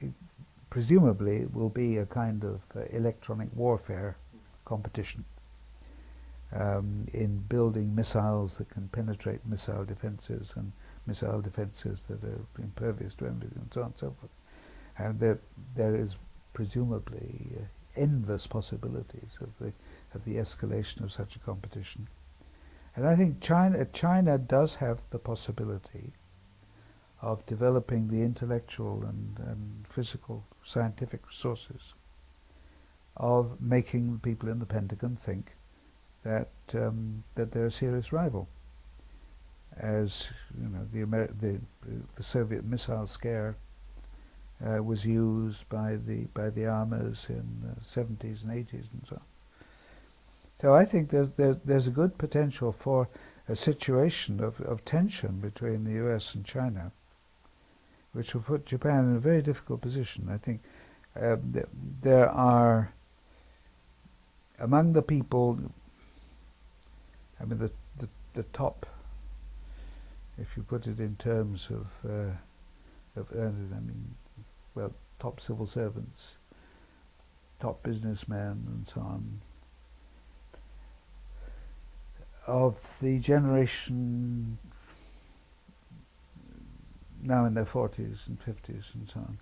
presumably will be a kind of electronic warfare competition in building missiles that can penetrate missile defenses and missile defenses that are impervious to everything, and so on and so forth. And there is presumably endless possibilities of the escalation of such a competition. And I think China does have the possibility of developing the intellectual and physical scientific resources of making people in the Pentagon think that they're a serious rival. As you know, the Soviet missile scare was used by the armors in the 70s and 80s and so on. So I think there's a good potential for a situation of tension between the US and China, which will put Japan in a very difficult position. I think there are, among the people, I mean, the top, if you put it in terms of earners, I mean, well, top civil servants, top businessmen, and so on, of the generation now in their 40s and 50s and so on.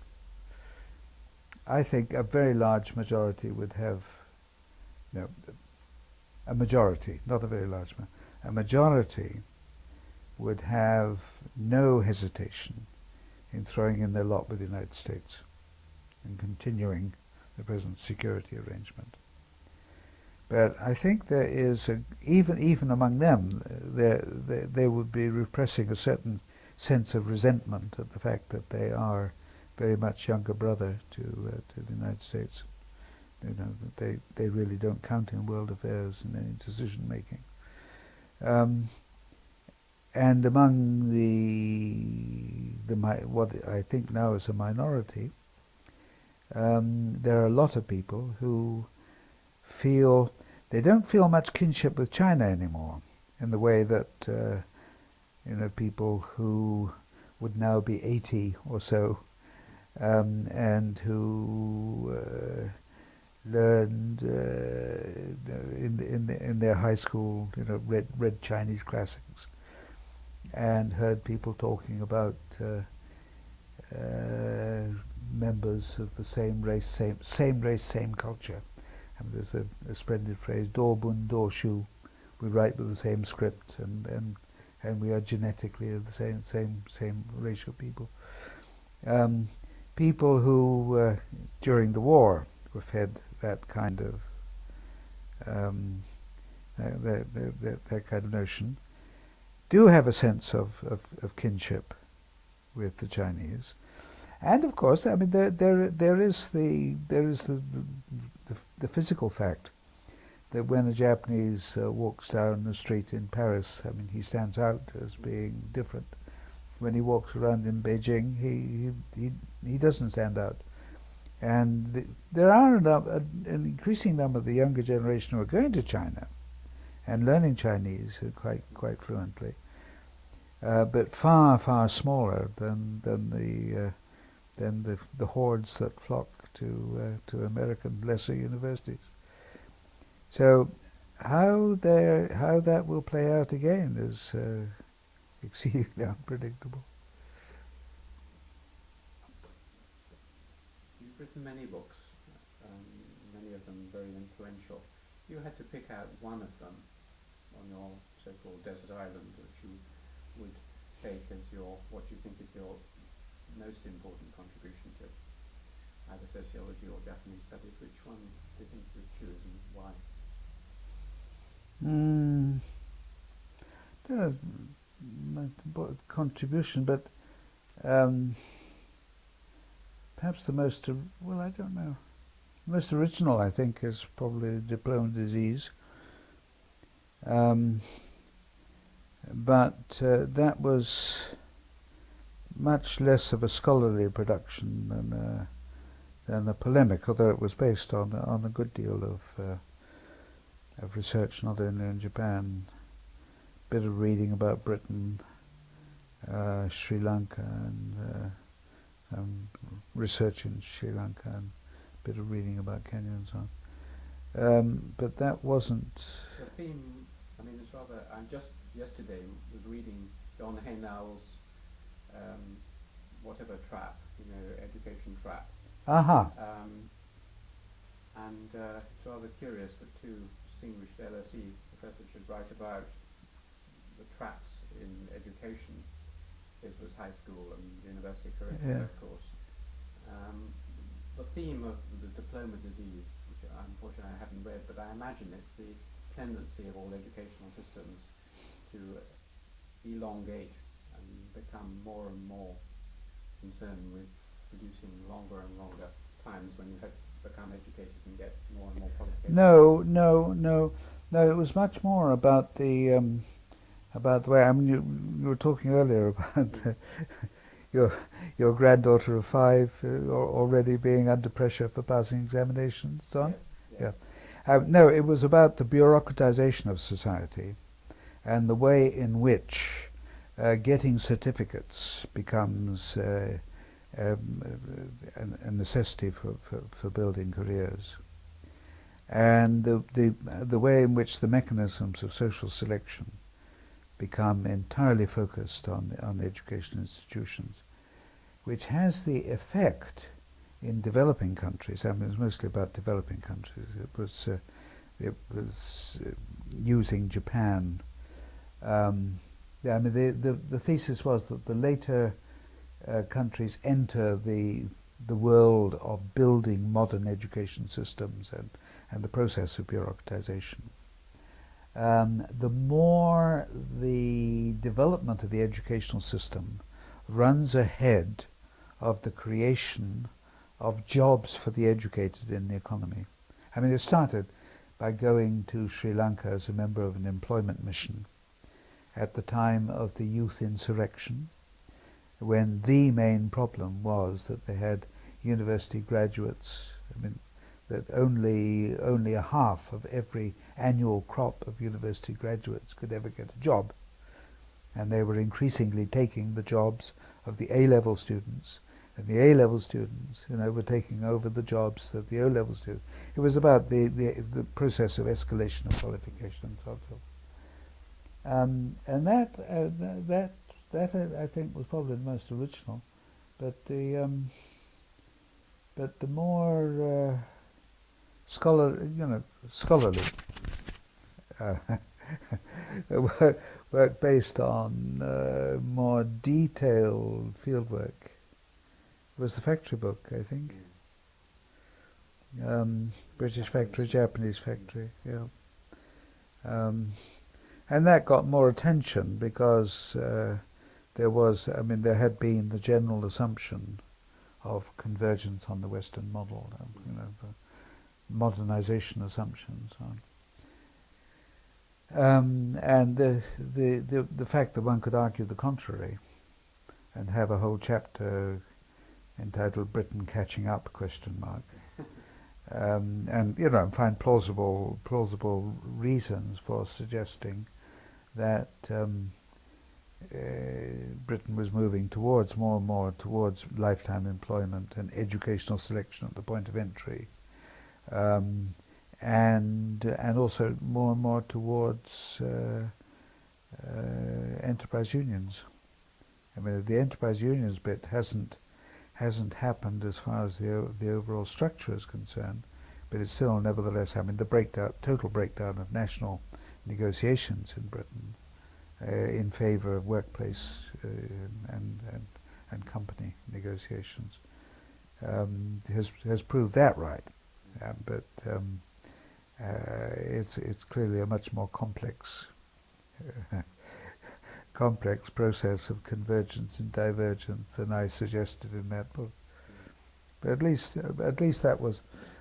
I think a very large majority would have, a majority, not a very large, a majority would have no hesitation in throwing in their lot with the United States and continuing the present security arrangement. But I think there is, even among them, they would be repressing a certain sense of resentment at the fact that they are very much younger brother to the United States. That they really don't count in world affairs in any decision making. And among what I think now is a minority, there are a lot of people who feel they don't feel much kinship with China anymore, in the way that people who would now be 80 or so, and who learned in their high school, read Chinese classics and heard people talking about members of the same race, same race, same culture. And there's a splendid phrase, Dore bun, Dore shu. We write with the same script, and we are genetically the same racial people. People who during the war were fed that kind of that kind of notion do have a sense of kinship with the Chinese, and of course, I mean, there is the physical fact that when a Japanese walks down the street in Paris, I mean, he stands out as being different. When he walks around in Beijing, he doesn't stand out. And there are an increasing number of the younger generation who are going to China and learning Chinese quite fluently, but far smaller than the hordes that flock to American lesser universities. So how that will play out again is exceedingly unpredictable. You've written many books, many of them very influential. You had to pick out one of them on your so-called desert island, which you would take as what you think is your most important contribution to either sociology or Japanese studies. Which one do you think you would choose and why? Contribution, but perhaps the most, well, I don't know, most original, I think, is probably Diploma Disease. But that was much less of a scholarly production than a polemic, although it was based on a good deal of research, not only in Japan, a bit of reading about Britain, Sri Lanka, and some research in Sri Lanka, and a bit of reading about Kenya and so on. But that wasn't... The theme, I mean, it's rather... I just yesterday was reading John Haynell's Whatever Trap, Education Trap. Aha. And it's rather curious that two distinguished LSE professors should write about the traps in education. His was high school and university curricula, of course. The theme of the Diploma Disease, which unfortunately I haven't read, but I imagine it's the tendency of all educational systems to elongate and become more and more concerned with producing longer and longer times when you have become educated and get more and more qualifications. No. It was much more about the way. I mean, you were talking earlier about your granddaughter of 5 already being under pressure for passing examinations, so on. Yes. Yeah. No, it was about the bureaucratization of society and the way in which getting certificates becomes a necessity for building careers, and the way in which the mechanisms of social selection become entirely focused on education institutions, which has the effect in developing countries. I mean, it's mostly about developing countries. It was using Japan. I mean, the thesis was that the later countries enter the world of building modern education systems and the process of bureaucratization, the more the development of the educational system runs ahead of the creation of jobs for the educated in the economy. I mean, it started by going to Sri Lanka as a member of an employment mission at the time of the youth insurrection, when the main problem was that they had university graduates. I mean, that only a half of every annual crop of university graduates could ever get a job, and they were increasingly taking the jobs of the A-level students, and the A-level students, were taking over the jobs of the O-level students. It was about the process of escalation of qualification and so on. And that I think was probably the most original, but the more scholarly uh, work based on more detailed fieldwork was the factory book, I think. British factory, Japanese factory, yeah. And that got more attention because there had been the general assumption of convergence on the Western model, modernization assumptions. And the fact that one could argue the contrary and have a whole chapter entitled "Britain Catching Up?" And find plausible reasons for suggesting that Britain was moving more and more towards lifetime employment and educational selection at the point of entry, and also more and more towards enterprise unions. I mean, the enterprise unions bit hasn't happened as far as the overall structure is concerned, but it's still nevertheless. I mean, the total breakdown of national negotiations in Britain in favour of workplace and company negotiations has proved that right, but it's clearly a much more complex process of convergence and divergence than I suggested in that book. But at least that was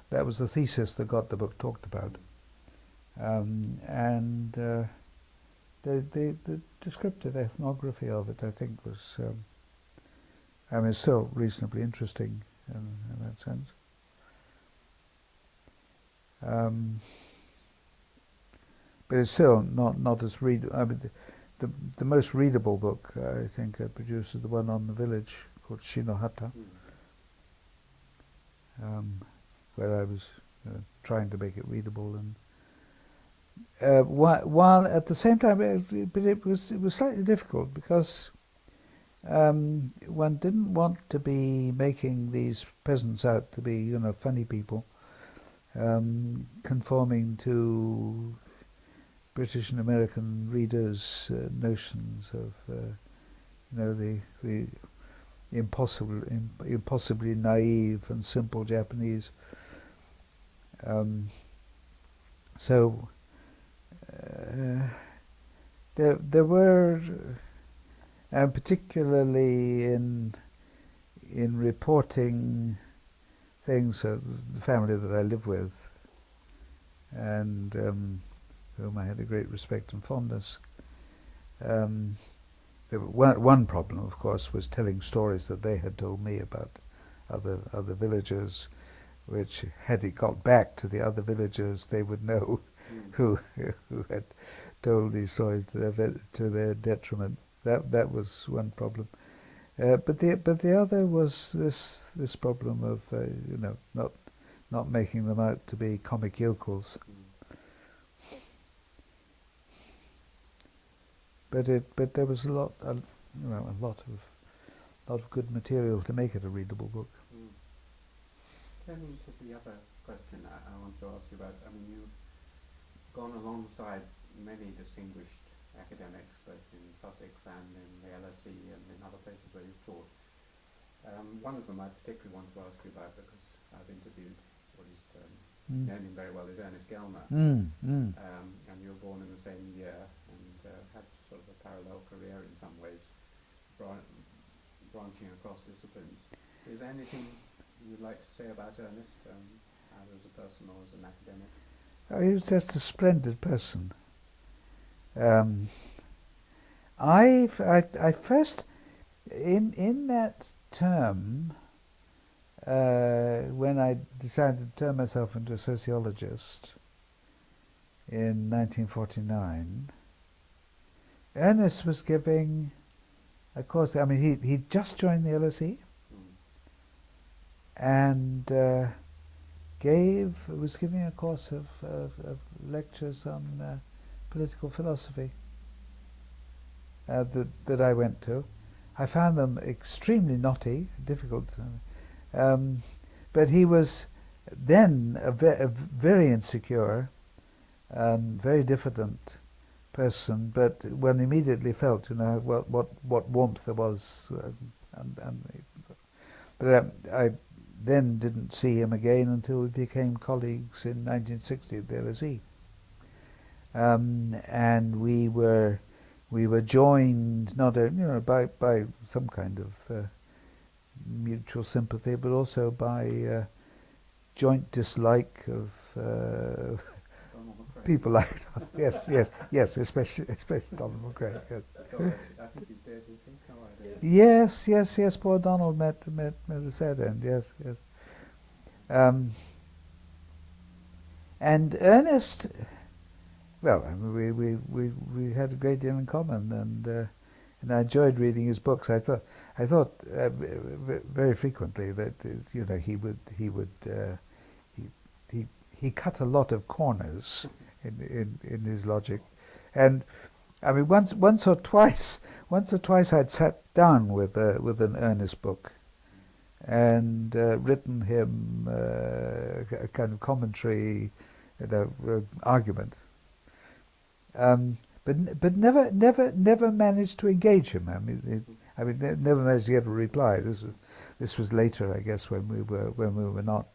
the thesis that got the book talked about, and the descriptive ethnography of it, I think, was still reasonably interesting in that sense. But it's still not as readable. I mean, the most readable book I think I produced is the one on the village called Shinohata, where I was trying to make it readable, and while at the same time, but it was slightly difficult because one didn't want to be making these peasants out to be funny people, conforming to British and American readers' notions of the impossibly naive and simple Japanese. So there were, particularly in reporting things of the family that I live with, and whom I had a great respect and fondness. One problem, of course, was telling stories that they had told me about other villagers, which, had it got back to the other villagers, they would know who had told these stories to their detriment. That was one problem. But the other was this problem of not making them out to be comic yokels. But there was a lot of good material to make it a readable book. Turning to the other question I want to ask you about, I mean, you've gone alongside many distinguished academics, both in Sussex and in the LSE and in other places where you've taught. One of them I particularly want to ask you about because I've interviewed, or at least known him very well, is Ernest Gellner. And you were born in the same year and had sort of a parallel career in some ways, branching across disciplines. Is there anything you'd like to say about Ernest, either as a person or as an academic? Oh, he was just a splendid person. I first, in that term, when I decided to turn myself into a sociologist in 1949, Ernest was giving a course. I mean, he'd just joined the LSE, and was giving a course of lectures on political philosophy. that I went to. I found them extremely knotty, difficult. But he was then a very insecure, very diffident person. But one immediately felt, what warmth there was, but I then didn't see him again until we became colleagues in 1960 at the LSE. And we were joined not by some kind of mutual sympathy, but also by joint dislike of people like yes, especially Donald McRae. Yes. So I think he's dead, is he? Oh, I don't. Yes. Poor Donald met a sad end. Yes. And Ernest. Well, I mean, we had a great deal in common, and I enjoyed reading his books. I thought very frequently that he cut a lot of corners in his logic, and I mean once or twice I'd sat down with an Ernest book, and written him a kind of commentary, argument. But never managed to engage him. I mean, never managed to get a reply. This was later, I guess, when we were not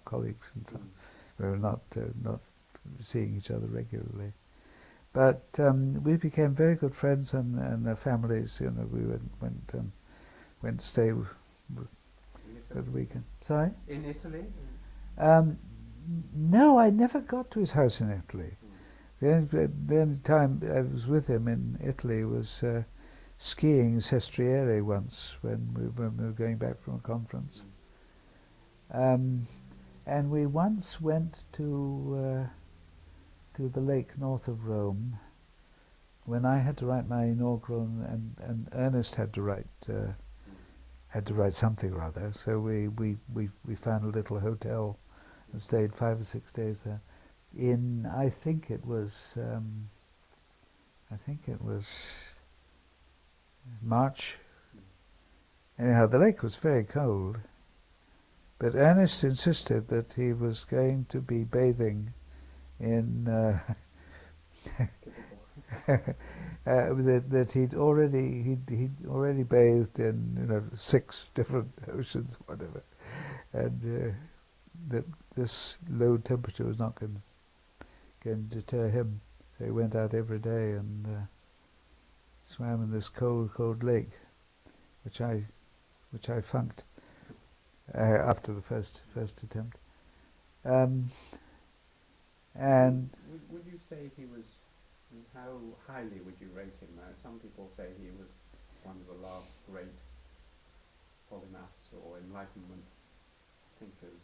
colleagues, and so we were not seeing each other regularly. But we became very good friends, and our families. We went to stay for the weekend. Sorry. In Italy. No, I never got to his house in Italy. The only time I was with him in Italy was skiing in Sestriere once when we were going back from a conference. And we once went to the lake north of Rome when I had to write my inaugural, and Ernest had to write something or other. So we found a little hotel and stayed 5 or 6 days there. I think it was March. Anyhow, the lake was very cold, but Ernest insisted that he was going to be bathing in that he'd already bathed in 6 different oceans, whatever, and that this low temperature was not going to deter him. So he went out every day and swam in this cold lake, which I funked after the first attempt. And would you say he was? How highly would you rate him? Some people say he was one of the last great polymaths or Enlightenment thinkers.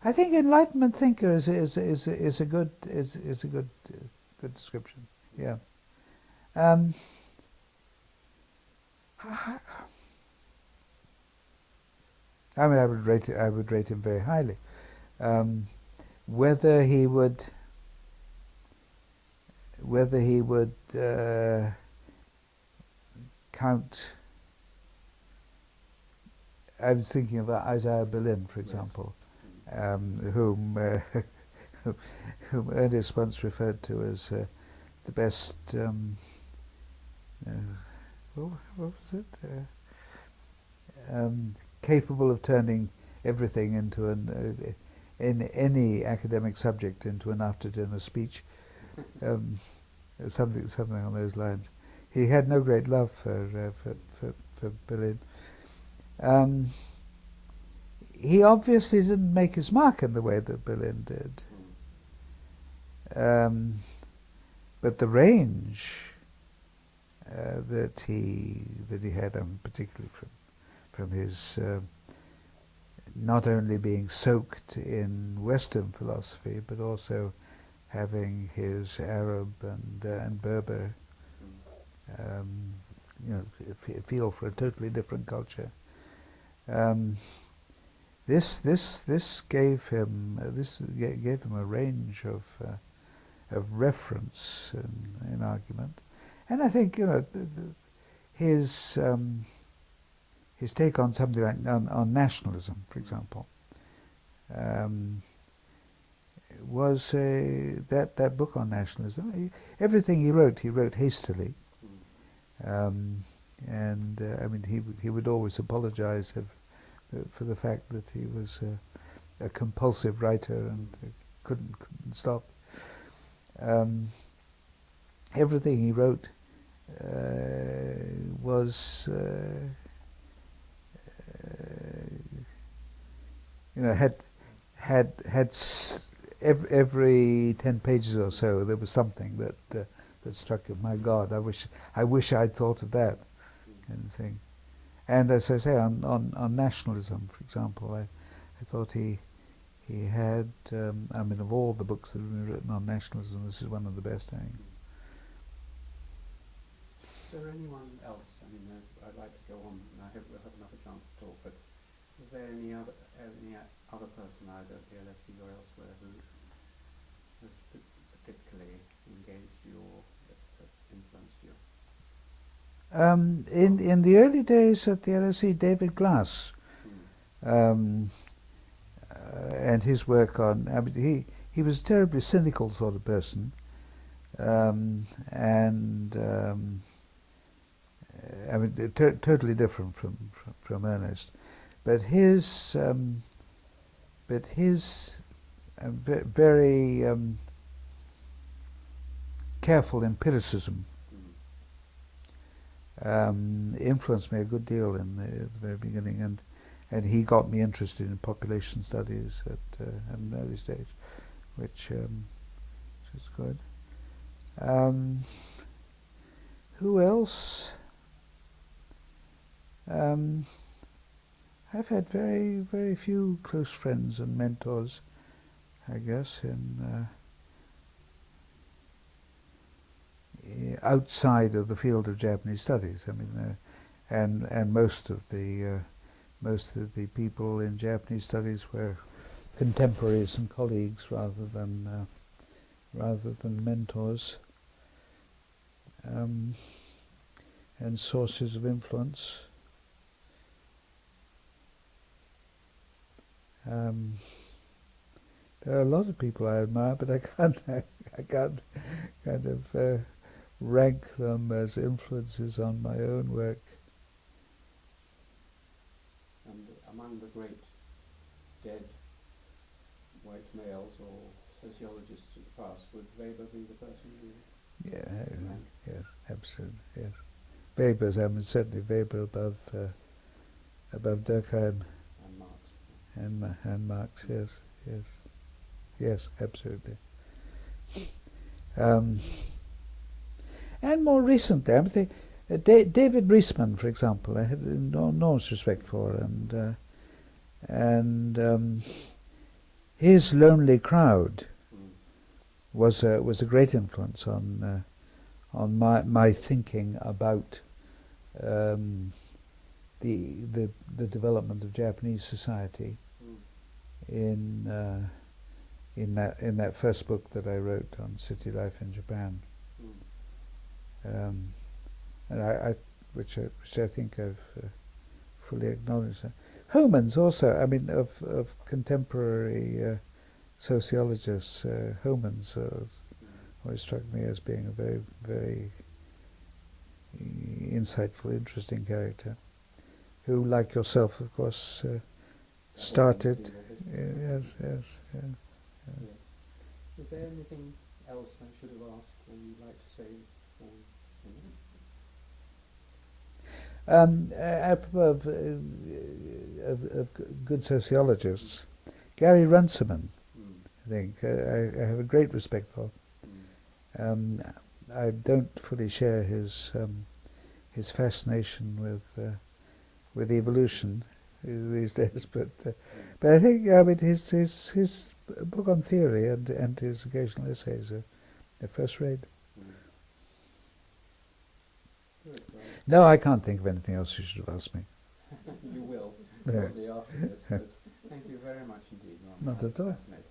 I think Enlightenment thinker is a good description. Yeah. I mean, I would rate him very highly. Whether he would count. I was thinking of Isaiah Berlin, for example. Whom Ernest once referred to as the best. What was it? Capable of turning everything into in any academic subject into an after-dinner speech, something on those lines. He had no great love for Berlin. He obviously didn't make his mark in the way that Berlin did. But the range that he had, particularly from his not only being soaked in Western philosophy, but also having his Arab and Berber, feel for a totally different culture. This gave him a range of reference in argument, And I think, his take on something like on nationalism, for example, um, was that book on nationalism. Everything he wrote hastily, and I mean he would always apologise for the fact that he was a compulsive writer and couldn't stop. Everything he wrote was had every 10 pages or so there was something that struck him. My God, I wish I'd thought of that kind of thing. And as I say, on nationalism, for example, I thought he had. I mean, of all the books that have been written on nationalism, this is one of the best, I think. Is there anyone else? I mean, I'd like to go on, and I hope we'll have another chance to talk. But is there any other person, either at the LSE or elsewhere, who has particularly engaged you or influenced you? In the early days at the LSE, David Glass, and his work on. I mean, he was a terribly cynical sort of person, and I mean, totally different from Ernest, but his very careful empiricism influenced me a good deal in the very beginning, and he got me interested in population studies at an early stage, which is good. Who else? I've had very few close friends and mentors, I guess, in outside of the field of Japanese studies. I mean, and most of the people in Japanese studies were contemporaries and colleagues rather than mentors, and sources of influence. There are a lot of people I admire, but I can't kind of rank them as influences on my own work. And among the great dead white males or sociologists of the past, would Weber be the person you rank? Yes, absolutely, yes. Weber's, I mean, certainly Weber above Durkheim. And Marx. And Marx, yes, absolutely. And more recently, I think David Reisman, for example, I had enormous respect for, and his Lonely Crowd was a great influence on my thinking about the development of Japanese society in that first book that I wrote on city life in Japan, and which I think I've fully acknowledged. Homans also, I mean, of contemporary sociologists, Homans always struck me as being a very, very insightful, interesting character, who, like yourself, of course, started. Yes. Is there anything else I should have asked or you'd like to say? Apropos of good sociologists, Gary Runciman, I think, I have a great respect for. I don't fully share his fascination with evolution these days, but I think, I mean, his book on theory and his occasional essays are first rate. Good, well. No, I can't think of anything else you should have asked me. You will, shortly after this, but thank you very much indeed, Ron. Not at all. Fascinating.